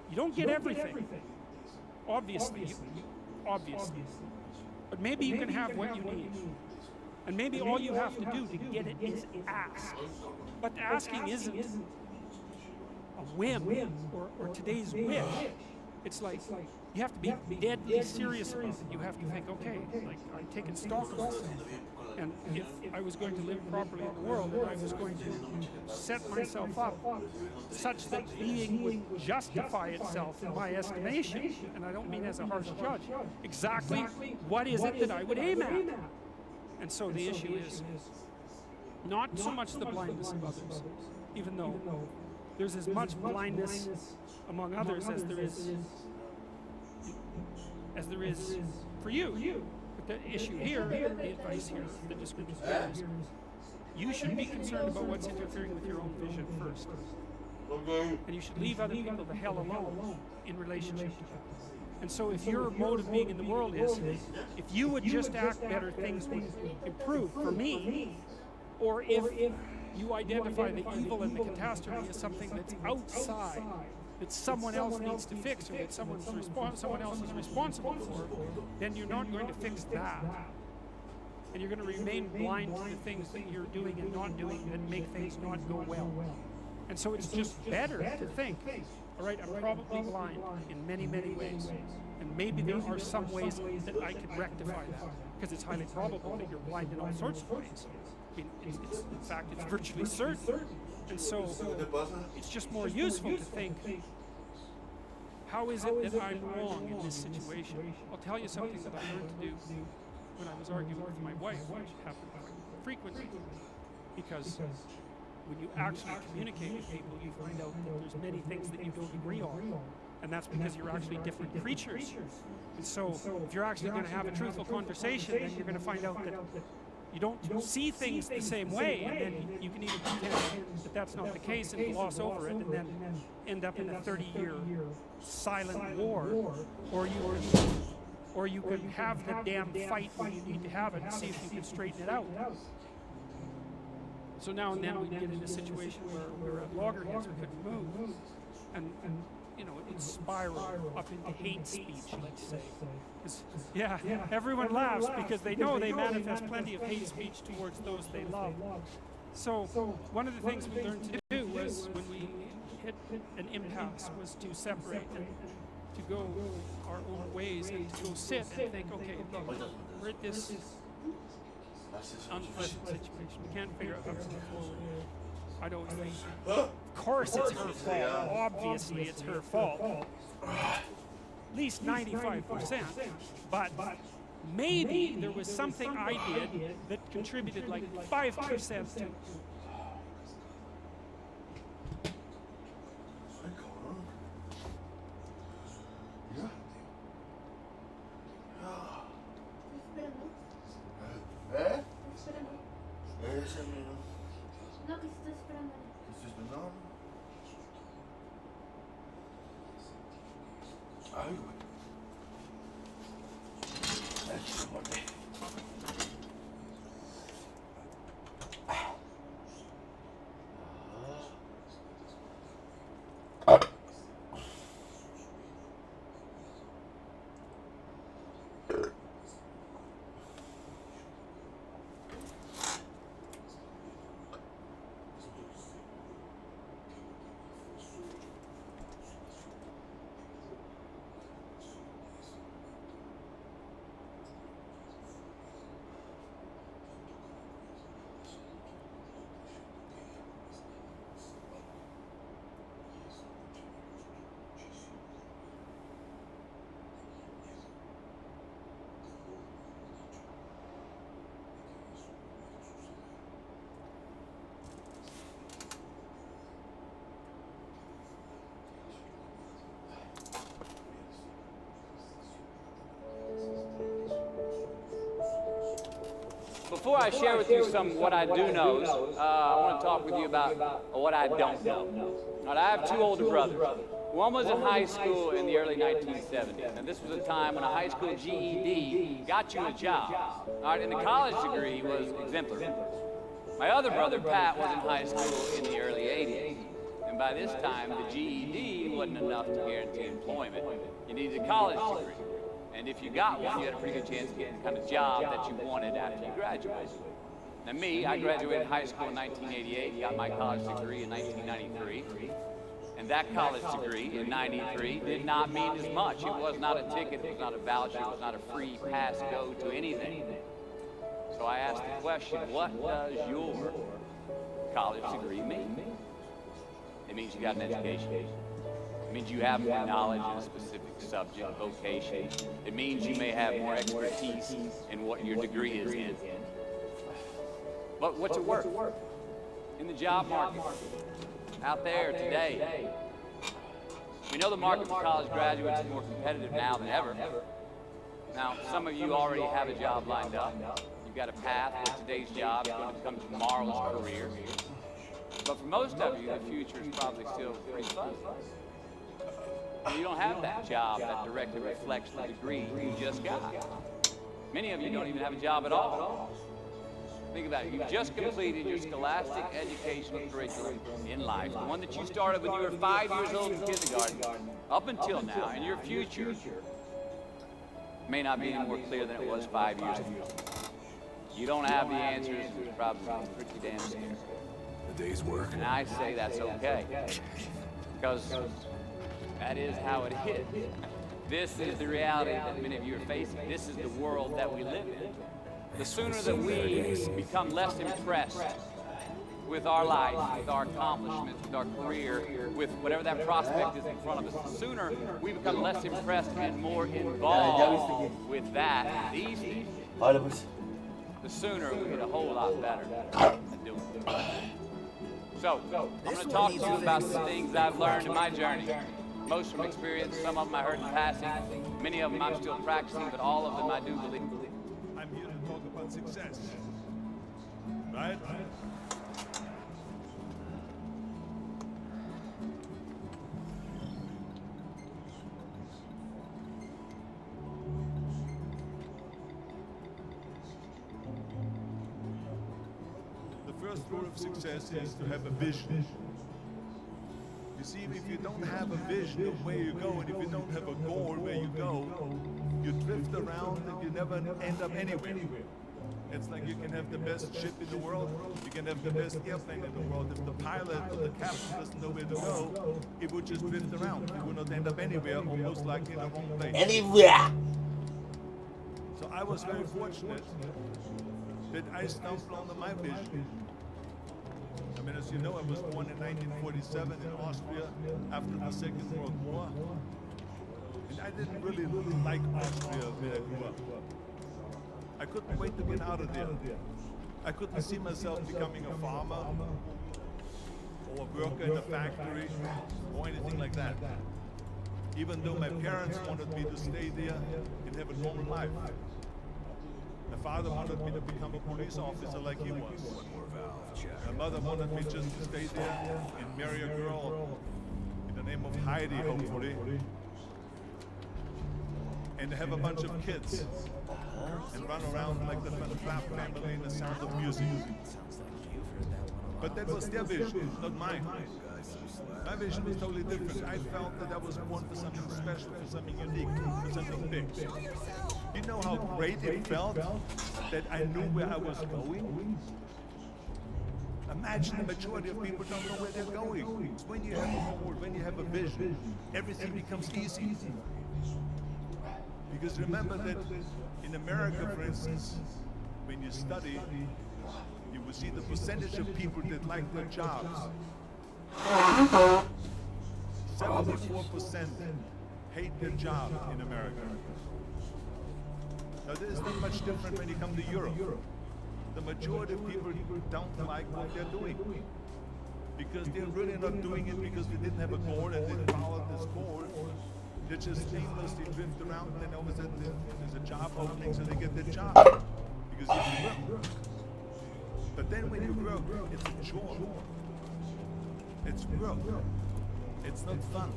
you don't get everything. Obviously. But maybe you can have what you need. And maybe all you have to do to get it is ask. But asking isn't a whim or today's wish. It's like, you have to be deadly serious about it. You have to think, okay, like I'm taking stock of myself. And if I was going to live properly in the world and I was going to set myself up such that being would justify itself in my estimation, and I don't mean as a harsh judge, exactly what is it that I would aim at? And so the issue is not so much the blindness of others, even though there's as much blindness among others as there is for you. But the issue here, the advice here, the description here is you should be concerned about what's interfering with your own vision first. And you should leave other people the hell alone in relationship to that. And so if your mode of being in the world is, if you would just act better, things would improve for me. Or if you identify the evil and the catastrophe as something that's outside, that someone else needs to fix, or that someone else is responsible for, then you're not going to fix that. And you're going to remain blind to the things that you're doing and not doing that make things not go well. And so it's just better to think, all right, I'm probably blind in many, many ways. And maybe there are some ways that I could rectify that, because it's highly probable that you're blind in all sorts of ways. I mean, in fact, it's virtually certain. And so it's just more useful to think, how is it that I'm wrong in this situation? I'll tell you something that I learned to do when I was arguing with my wife, which happened quite frequently, because when you actually communicate with people, you find out that there's many things that you don't agree on. And that's because you're actually different creatures. And so if you're actually going to have a truthful conversation, then you're going to find out that you don't see things the same way, and then you can either pretend that that's not the case and gloss over it and then end up in a 30-year silent war, or you could have the damn fight when you need to have it and see if you can straighten it out. So now and then we get in a situation where we're at loggerheads, we couldn't move, and you know, it would spiral up into hate speech, let's say. Yeah, everyone laughs because they know they manifest plenty of hate speech towards those they love. So one of the things we learned to do was, when we hit an impasse, was to separate and to go our own ways and to go sit and think, okay, look, we're at this unpleasant situation. We can't figure out how to move forward. I'd always think, of course it's her fault. Obviously it's her fault. At least 95%. But maybe there was something I did that contributed like 5% to. No, que estoy esperando. ¿Estás esperando? Ay, güey. Ay, qué fuerte. Before I share with you some what I do know, I want to talk with you about what I don't know. All right, I have two older brothers. One was in high school in the early 1970s, and this was a time when a high school GED got you a job. All right, and the college degree was exemplary. My other brother, Pat, was in high school in the early 80s, and by this time, the GED wasn't enough to guarantee employment. You needed a college degree. And if you got one, you had a pretty good chance of getting the kind of job that you wanted after you graduated. Now me, I graduated high school in 1988 and got my college degree in 1993. And that college degree in 93 did not mean as much. It was not a ticket, it was not a voucher, it was not a free pass go to anything. So I asked the question, what does your college degree mean? It means you got an education. It means you have more knowledge in a specific subject, vocation. It means you may have more expertise in what your degree is in. But what's it worth? In the job market, out there today, we know the market for college graduates is more competitive now than ever. Now, some of you already have a job lined up. You've got a path where today's job is going to become tomorrow's career. But for most of you, the future is probably still pretty fuzzy. You don't have that job that directly reflects the degree you just got. Many of you don't even have a job at all. Think about it. You've just completed your scholastic educational curriculum in life, the one that you started when you were 5 years old in kindergarten, up until now, and your future may not be any more clear than it was 5 years ago. You don't have the answers, and it's probably pretty damn scary. The day's work. And I say that's okay, because that is how it is. This is the reality that many of you are facing. This is the world that we live in. The sooner that we become less impressed with our life, with our accomplishments, with our career, with whatever that prospect is in front of us, the sooner we become less impressed and more involved with that, these things, the sooner we get a whole lot better at doing it. So, I'm going to talk to you about some things I've learned in my journey. Most from experience, some of them I heard in passing, many of them I'm still practicing, but all of them I do believe. I'm here to talk about success. Right? The first rule of success is to have a vision. You see, if you don't have a vision of where you go, and if you don't have a goal where you go, you drift around and you never end up anywhere. It's like you can have the best ship in the world, you can have the best airplane in the world. If the pilot or the captain doesn't know where to go, it would just drift around. It would not end up anywhere, or most likely in the wrong place. Anywhere! So I was very fortunate that I stumbled onto my vision. I mean, as you know, I was born in 1947 in Austria after the Second World War. And I didn't really like Austria when I grew up. I couldn't wait to get out of there. I couldn't see myself becoming a farmer or a worker in a factory or anything like that. Even though my parents wanted me to stay there and have a normal life. My father wanted me to become a police officer like he was. My mother wanted me just to stay there and marry a girl in the name of Heidi, hopefully, and have a bunch of kids and run around like the Ffxv family in the Sound of Music. But that was their vision, not mine. My vision was totally different. I felt that I was born for something special, for something unique, for something big. You know how great it felt that I knew where I was going? Imagine the majority of people don't know where they're going. It's when you have a goal, when you have a vision, everything becomes easy. Because remember that in America, for instance, when you study, you will see the percentage of people that like their jobs. 74% hate their job in America. Now, this is not much different when you come to Europe. The majority of people don't like what they're doing because they're really not doing it because they didn't have a goal and didn't follow this goal. They just aimlessly drift around, and then all of a sudden there's a job opening, so they get their job because you grow. But then when you grow, it's a chore. It's work. It's not fun.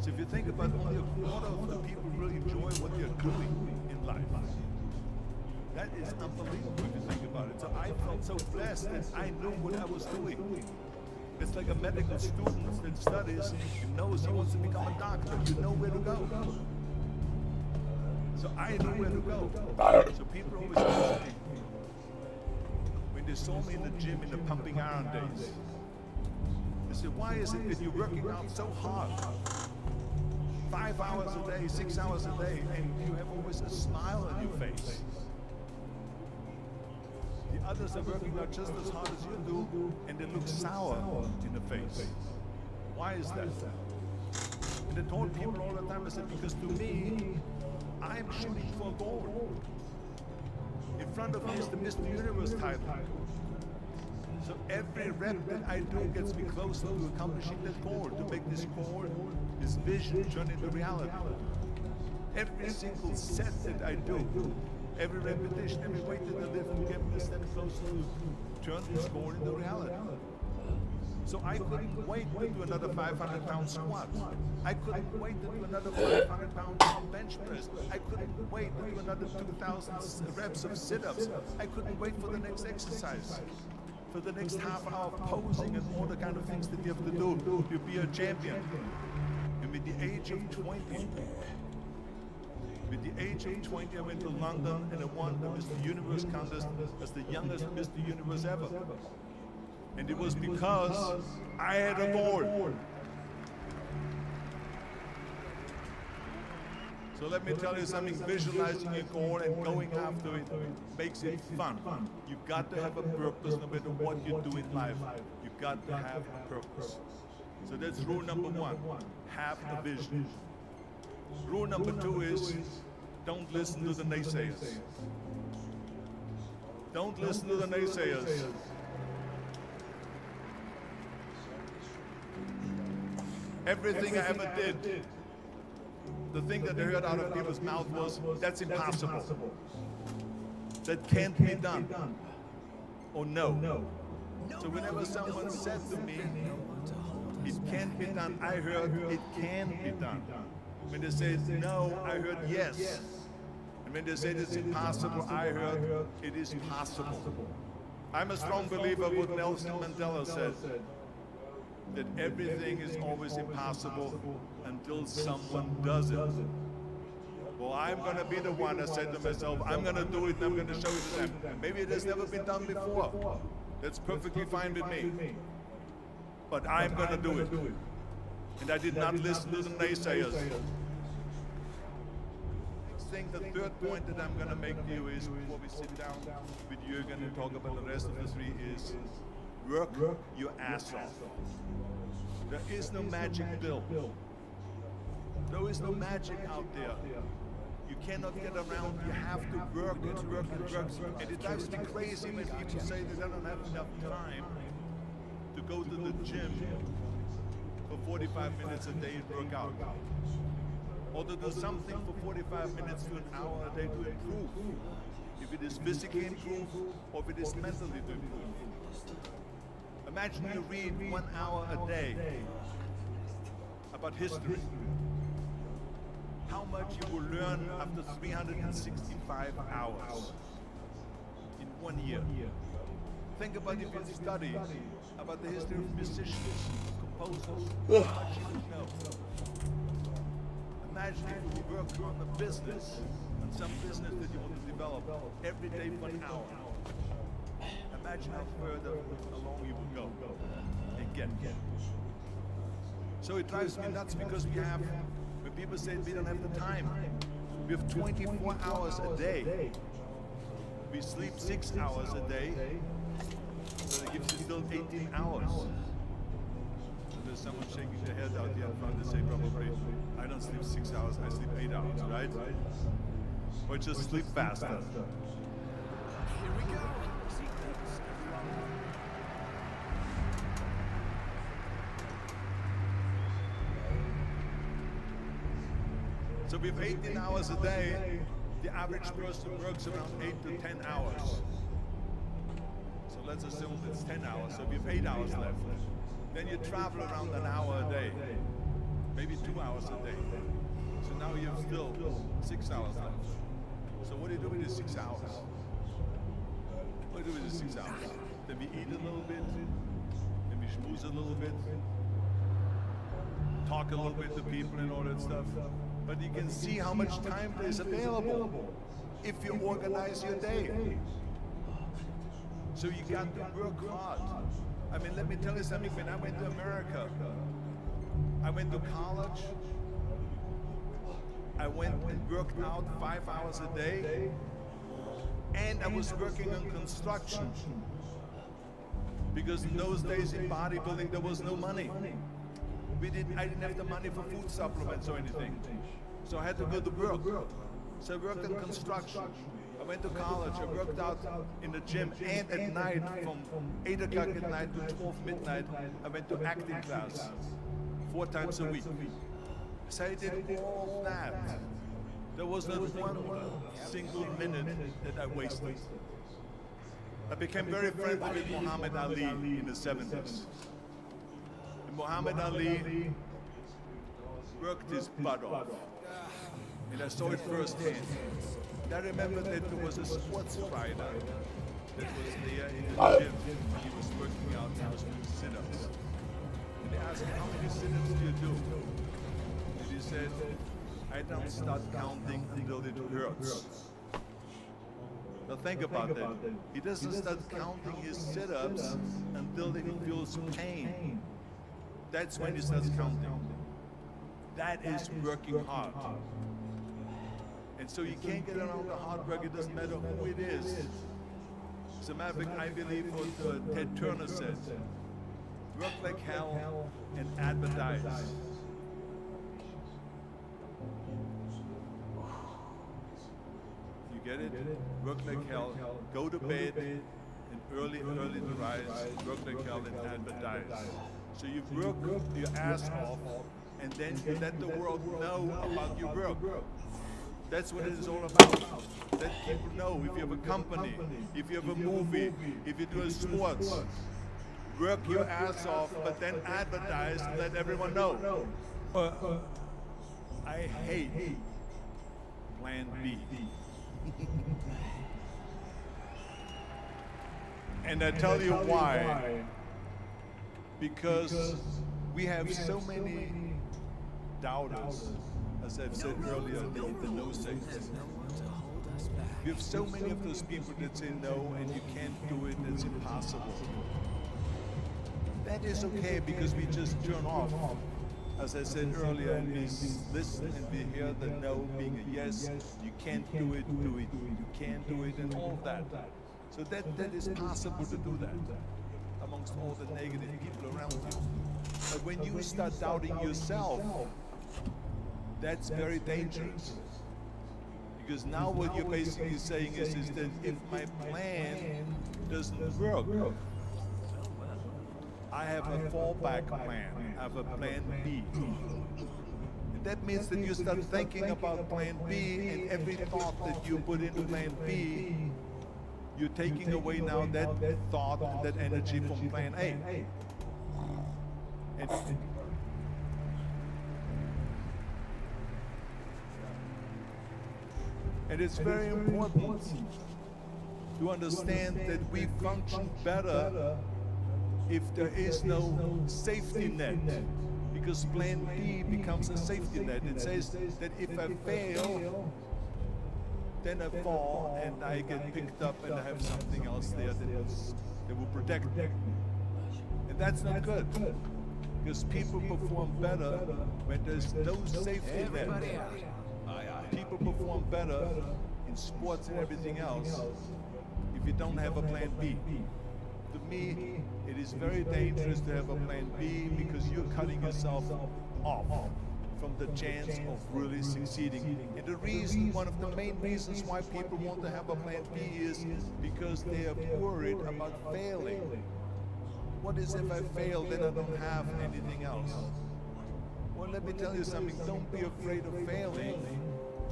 So if you think about it, only a quarter of the people really enjoy what they're doing in life. That is unbelievable if you think about it. So I felt so blessed that I knew what I was doing. It's like a medical student that studies and knows he wants to become a doctor. You know where to go. So I knew where to go. So people always ask me, when they saw me in the gym in the pumping iron days, they said, why is it that you're working out so hard? 5 hours a day, 6 hours a day, and you have always a smile on your face. The others are working out just as hard as you do, and they look sour in the face. Why is that? And I told people all the time, I said, because to me, I'm shooting for a goal. In front of me is the Mr. Universe title. So every rep that I do gets me closer to accomplishing that goal, to make this goal, this vision turn into reality. Every single set that I do, every repetition, every weight that I lift will get me a step closer to turn this goal into reality. So I couldn't wait to do another 500-pound squat. I couldn't wait to do another 500-pound bench press. I couldn't wait to do another 2,000 reps of sit-ups. I couldn't wait for the next exercise. For the next half hour of posing and all the kind of things that you have to do to be a champion. And with the age of 20, I went to London and I won the Mr. Universe contest as the youngest Mr. Universe ever. And it was because I had a goal. So let me tell you something, visualizing a goal and going after it makes it fun. You've got to have a purpose no matter what you do in life. You've got to have a purpose. So that's rule number one, have a vision. Rule number two is, don't listen to the naysayers. Don't listen to the naysayers. Everything I ever did, the thing that I heard out of people's mouth was, that's impossible. That can't be done. Or no. So whenever someone said to me, it can't be done, I heard it can be done. When they say no, I heard yes. And when they say it's impossible, I heard it is possible. I'm a strong believer of what Nelson Mandela said, that everything is always impossible until someone does it. Well, I'm going to be the one that said to myself, I'm going to do it and I'm going to show it to them. Maybe it has never been done before. That's perfectly fine with me. But I'm going to do it. And I did not listen to the naysayers. The third point that I'm going to make to you is, before we sit down with Jürgen and talk about the rest of the three, is work your ass off. There is no magic pill. There is no magic out there. You cannot get around. You have to work and work and work. And it drives me crazy when people say they don't have enough time to go to the gym for 45 minutes a day and work out. Or to do something for 45 minutes to an hour a day to improve. If it is physically improve or if it is mentally to improve. Imagine you read 1 hour a day about history. How much you will learn after 365 hours in 1 year. Think about if you study about the history of musicians, composers, how much you would know. Imagine if you work on a business, on some business that you want to develop every day for an hour. Imagine how further along you will go and get. So it drives me nuts because we have, when people say we don't have the time, we have 24 hours a day. We sleep 6 hours a day, so that gives you still 18 hours. So there's someone shaking their head out here in front to say probably, I don't sleep 6 hours, I sleep 8 hours, right? Or just sleep faster. Here we go. So we have 18 hours a day. The average person works around 8 to 10 hours. So let's assume it's 10 hours, so we have 8 hours left. Then you travel around an hour a day, maybe 2 hours a day. So now you have still 6 hours left. So what do you do with the 6 hours? What do you do with the 6 hours? Then we eat a little bit, then we schmooze a little bit, talk a little bit to people and all that stuff. But you can see how much time there is available if you organize your day. So you got to work hard. I mean, let me tell you something. When I went to America, I went to college. I went and worked out 5 hours a day. And I was working on construction. Because in those days in bodybuilding, there was no money. I didn't have the money for food supplements or anything. So I had to go to work. So I worked in construction. I went to college. I worked out in the gym. And at night, from 8 o'clock at night to 12 midnight, I went to acting class 4 times a week. So I did all that. There was not one single minute that I wasted. I became very friendly with Muhammad Ali in the 70s. Muhammad Ali worked his butt off, and I saw it firsthand. I remember that there was a sports writer that was there in the gym when he was working out, he was doing sit-ups. And they asked him, how many sit-ups do you do? And he said, I don't start counting until it hurts. Now think about that. He doesn't start counting his sit-ups until he feels pain. That's when he starts counting. That is working hard. And so you can't get around the hard work, it doesn't matter who it is. As a matter of fact, I believe what Ted Turner said, work like hell and advertise. You get it? Work like hell, go to bed, and early to rise, work like hell and advertise. So you work your ass off, and then you let the world know about your work. That's what it is all about. Let people know if you have a company, if you have a movie, if you're doing sports. Work your ass off, but then advertise and let everyone know. I hate Plan B. And I tell you why. Because we have so many doubters, as I've said earlier, the no sayers. We have so many of those people that say no and you can't do it, it's impossible. That is okay because we just turn off. As I said earlier, and we listen and we hear the no being a yes, you can't do it, you can't do it, and all of that. So that is possible to do that amongst all the negative people around you. But when you start doubting yourself, that's very dangerous. Because now what you're basically saying is that if my plan doesn't work, I have a fallback plan, I have a plan B. And that means that you start thinking about plan B, and every thought that you put into plan B, you're taking away now that thought and that energy from plan A. And it's very important to understand that we function better if there is no safety net, because plan B becomes a safety net. It says that if I fail, then I fall and I get picked up and I have something else there that will protect me. And that's not good, because people perform better when there's no safety net. People perform better in sports and everything else if you don't have a plan B. To me, it is very dangerous to have a plan B because you're cutting yourself off from the chance of really succeeding. And the reason, one of the main reasons why people want to have a plan B is because they are worried about failing. What is if I fail, then I don't have anything else? Well, let me tell you something, don't be afraid of failing,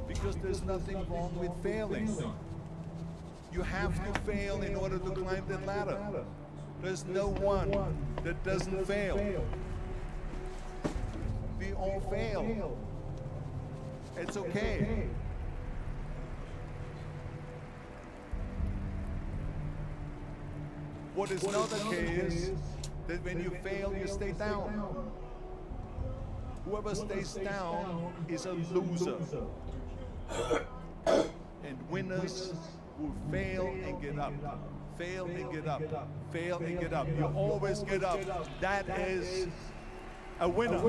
because there's nothing wrong with failing. You have to fail in order to climb that ladder. There's no one that doesn't fail. We all fail. It's okay. What is not okay is that when you fail, you stay down. Whoever stays down is a loser. And winners will fail and get up. Fail and get up. Fail and get up. You always get up. That is a winner.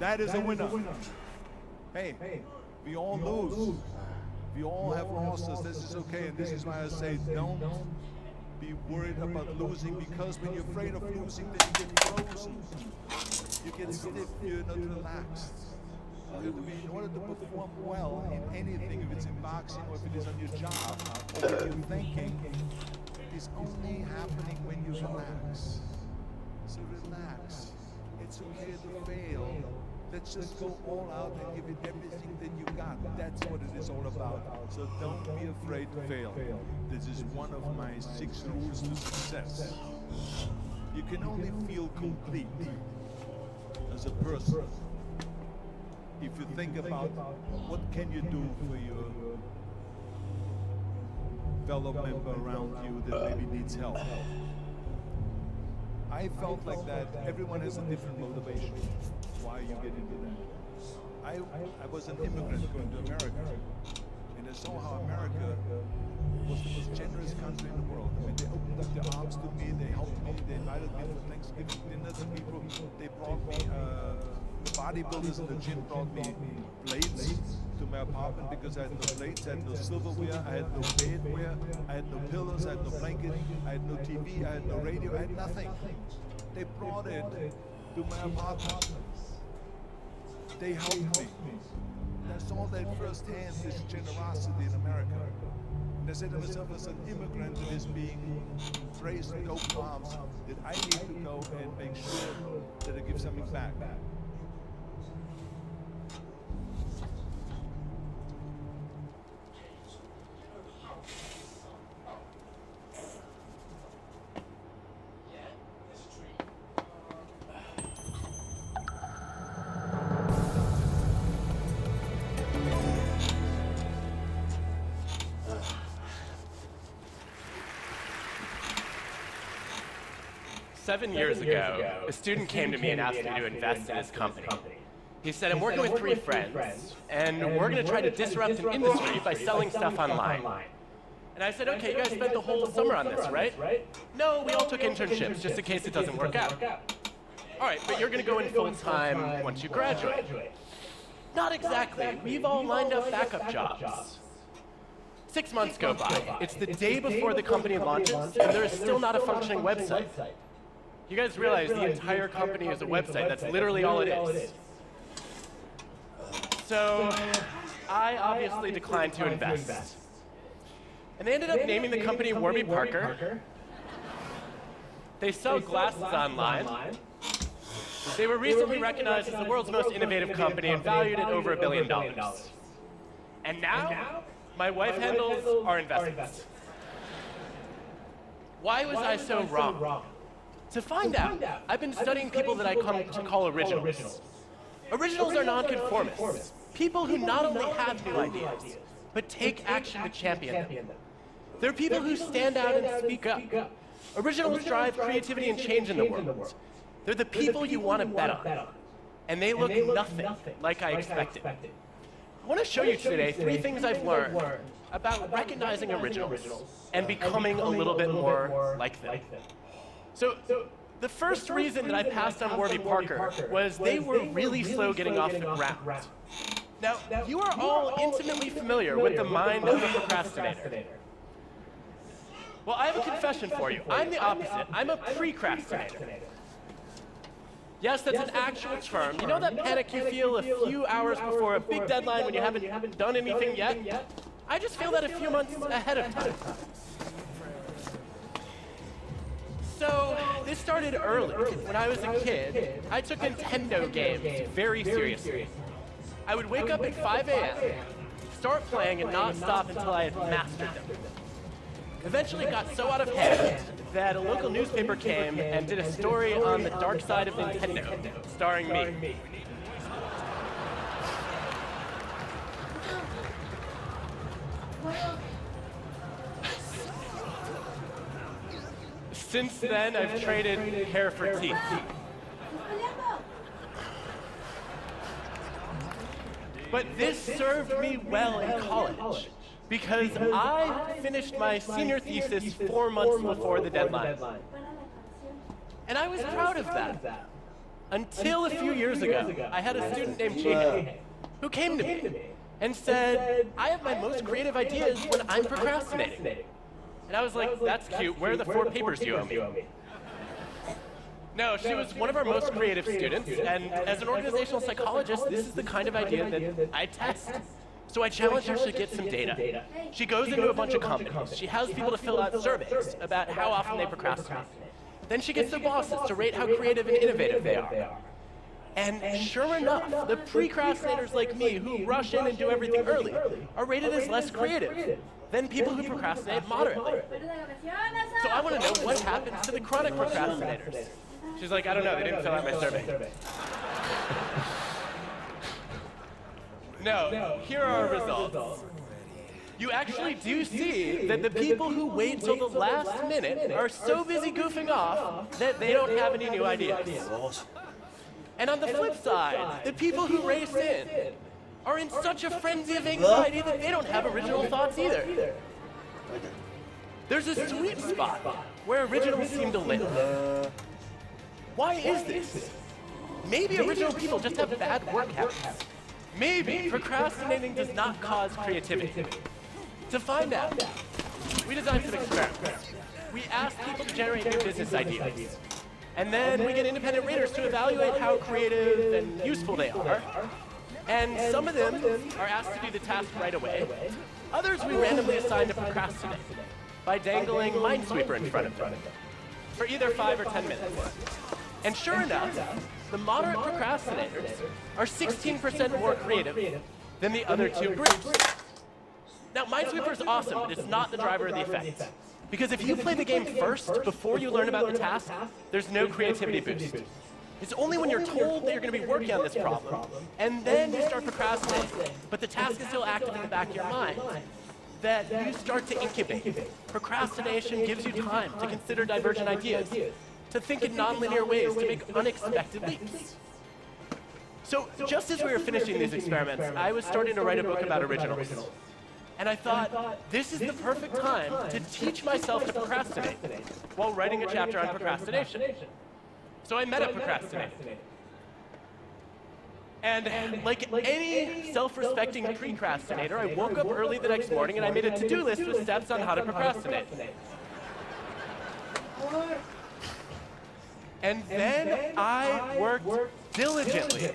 That is a winner. Hey, we all lose. We all have losses. This is okay. And this is why I say don't be worried about losing, because when you're afraid of losing, then you get frozen. You get stiff. You're not relaxed. In order to perform well in anything, if it's in boxing or if it is on your job or if you're thinking, it's only happening when you relax. So relax. It's okay to fail. Let's just go all out and give it everything that you got. That's what it is all about. So don't be afraid to fail. This is one of my 6 rules to success. You can only feel complete as a person if you think about what can you do for your fellow member around you that maybe needs help. I felt like that. Everyone has a different motivation why you get into that. I was an immigrant going to America, and I saw how America was the most generous country in the world. I mean, they opened up their arms to me, they helped me, they invited me for Thanksgiving dinner to people. They brought me the bodybuilders in the gym brought me plates to my apartment because I had no plates, I had no silverware, I had no bedware, I had no pillows, I had no blanket, I had no TV, I had no radio, I had nothing. They brought it to my apartment. They helped me. I saw that firsthand, this generosity in America. And I say to myself, as an immigrant that is being raised in dope farms, that I need to go and make sure that I give something back. Seven years ago, a student came to me and asked me to invest in his company. He said, I'm working with 3 friends, and we're going to try to disrupt an industry by selling stuff online. And I said, okay, you guys spent the whole summer on this, right? No, we all took internships, just in case it doesn't work out. All right, but you're going to go in full-time once you graduate. Not exactly. We've all lined up backup jobs. 6 months go by. It's the day before the company launches, and there is still not a functioning website. You guys realize the entire company is a website. That's literally all it is. So I obviously declined to invest. And they ended up naming the company Warby Parker. They sell glasses online. They were recently recognized as the world's most innovative company and valued at over $1 billion. And now, my wife handles our investments. Why was I so wrong? To find out, I've been studying people that I come to call originals. Originals are nonconformists. People who not only have new ideas, but take action to champion them. They're people who stand out and speak up. Originals drive creativity and change in the world. They're the people you want to bet on. And they look nothing like I expected. I want to show you today 3 things I've learned about recognizing originals and becoming a little bit more like them. So, the first reason that I passed on Warby Parker was they were really slow getting off the ground. Now, you are all intimately familiar with the mind of a procrastinator. Well, I have a confession for you. I'm the opposite. I'm a precrastinator. Yes, that's an actual term. You know that panic you feel a few hours before a big deadline when you haven't done anything yet? I just feel that a few months ahead of time. So, this started early. When I was a kid, I took Nintendo games very seriously. I would wake up at 5 a.m., start playing, and not stop until I had mastered them. Eventually got so out of hand that a local newspaper came and did a story on the dark side of Nintendo, starring me. Since then, I've traded hair for teeth. But this served me well in college, because I finished my senior thesis 4 months before the deadline. And I was proud of that. Until a few years ago, I had a student named Jiho who came to me and said, I have my most creative ideas when I'm procrastinating. And I was like, that's cute. Where are the 4 papers you owe me? No, she was one of our most creative students, and as an organizational psychologist, this is the kind of idea that I test. So I challenged her to get some data. She goes into a bunch of companies. She has people to fill out surveys about how often they procrastinate. Then she gets their bosses to rate how creative and innovative they are. And sure enough, the precrastinators like me who rush in and do everything early are rated as less creative than people who procrastinate moderately. So I want to know what happens to the chronic procrastinators. She's like, I don't know, they didn't fill out my survey. No, here are our results. You actually do see that the people who wait till the last minute are so busy goofing off that they don't have any new ideas. And on the flip side, the people who race in are in such a frenzy of anxiety that they don't have original thoughts either. There's a sweet spot where originals seem to live. Why is this? Maybe original people just have bad work habits. Maybe procrastinating does not cause creativity. To find out, we designed some experiments. We asked people to generate new business ideas. And then we get independent raters to evaluate how creative and useful they are. And some of them are asked to do the task right away. Others we randomly assign to procrastinate by dangling Minesweeper in front of them for either 5 or 10 minutes. And sure enough, the moderate procrastinators are 16% more creative than the other two groups. Now, Minesweeper is awesome, but it's not the driver of the effect. Because if you play the game first, before you learn about the task, there's no creativity boost. It's only when you're told that you're going to be working on this problem, and then you start procrastinating, but the task is still active in the back of your mind, that you start to incubate. Procrastination gives you time to consider divergent ideas, to think in nonlinear ways, to make unexpected leaps. So just as we were finishing these experiments, I was starting to write a book about originals. And I thought, this is the perfect time to teach myself to procrastinate while writing a chapter on procrastination. So I met a procrastinator. And like any self-respecting procrastinator, I woke up early the next morning and I made a to-do list with steps on how to procrastinate. And then I worked diligently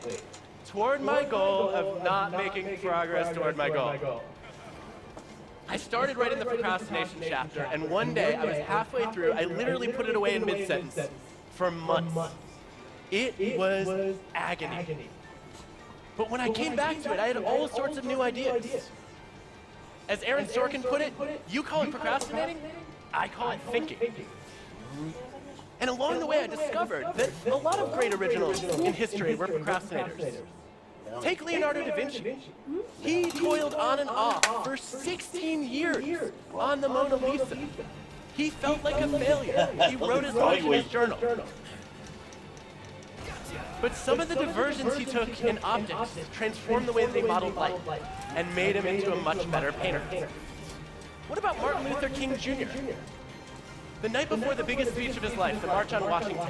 toward my goal of not making progress toward my goal. I started writing the procrastination chapter, and one day, I was halfway through, I literally put it away in mid-sentence for months. It was agony. But when I came back to it, I had all sorts of new ideas. As Aaron Sorkin put it, you call it procrastinating, I call it thinking. And along the way, I discovered that a lot of great originals in history were procrastinators. Take Leonardo da Vinci. He toiled on and off for 16 years on the Mona Lisa. He felt like a failure. He wrote as much in his journal. But some of the diversions he took in optics transformed the way they modeled light and made him into a much better painter. What about Martin Luther King Jr.? The night before the biggest speech of his life, the March on Washington,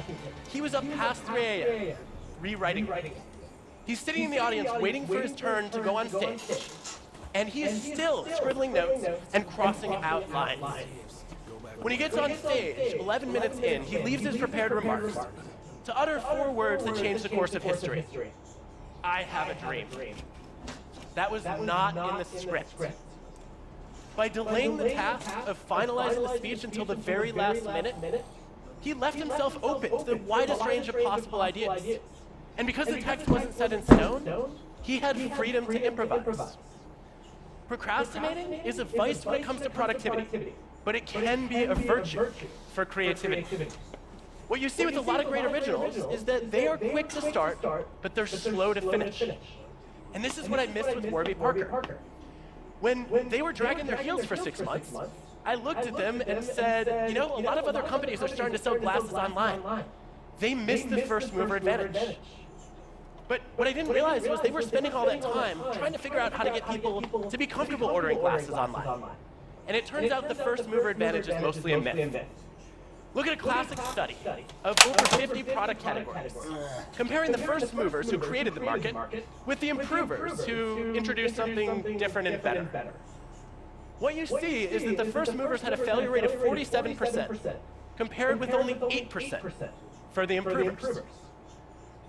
he was up past 3 a.m. rewriting. He's sitting in the audience waiting for his turn to go on stage, and he is still scribbling notes and crossing out lines. When he gets on stage, 11 minutes in, he leaves his prepared remarks to utter 4 words that change the course of history. I have a dream. That was not in the script. By delaying the task of finalizing the speech until the very last minute, he left himself open to the widest range of possible ideas. And because the text wasn't set in stone, he had freedom to improvise. Procrastinating is a vice when it comes to productivity, but it can be a virtue for creativity. What you see with a lot of great originals is that they are quick to start, but they're slow to finish. And this is what I missed with Warby Parker. When they were dragging their heels for 6 months, I looked at them and said, you know, a lot of other companies are starting to sell glasses online. They missed the first mover advantage. But what I didn't realize was they were spending all that time trying to figure out how to get people to be comfortable ordering glasses online. And it turns out the first mover advantage is mostly a myth. Look at a classic study of over 50 product categories, comparing the first movers who created the market with the improvers who introduced something different and better. What you see is that the first movers had a failure rate of 47%, compared with only 8% for the improvers.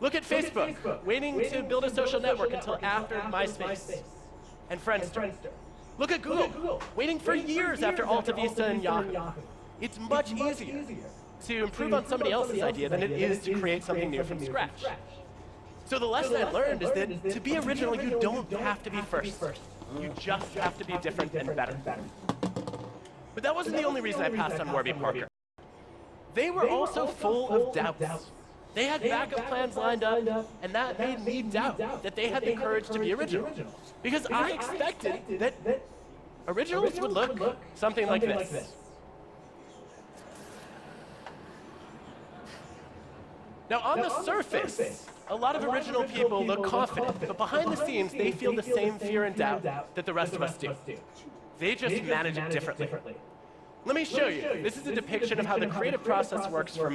Look at Facebook, waiting to build a social network until after MySpace and Friendster. Look at Google, waiting for years after AltaVista and Yahoo. It's much easier to improve on somebody else's idea than it is to create something new from scratch. So the lesson I learned is that to be original, you don't have to be first. You just have to be different and better. But that wasn't the only reason I passed on Warby Parker. They were also full of doubts. They had backup plans lined up, and that made me doubt that they had the courage to be original. Because I expected that originals would look something like this. Now, on the surface, a lot of original people look confident, but behind the scenes, they feel the same fear and doubt that the rest of us do. They just manage it differently. Let me show you. This is a depiction of how the creative process works for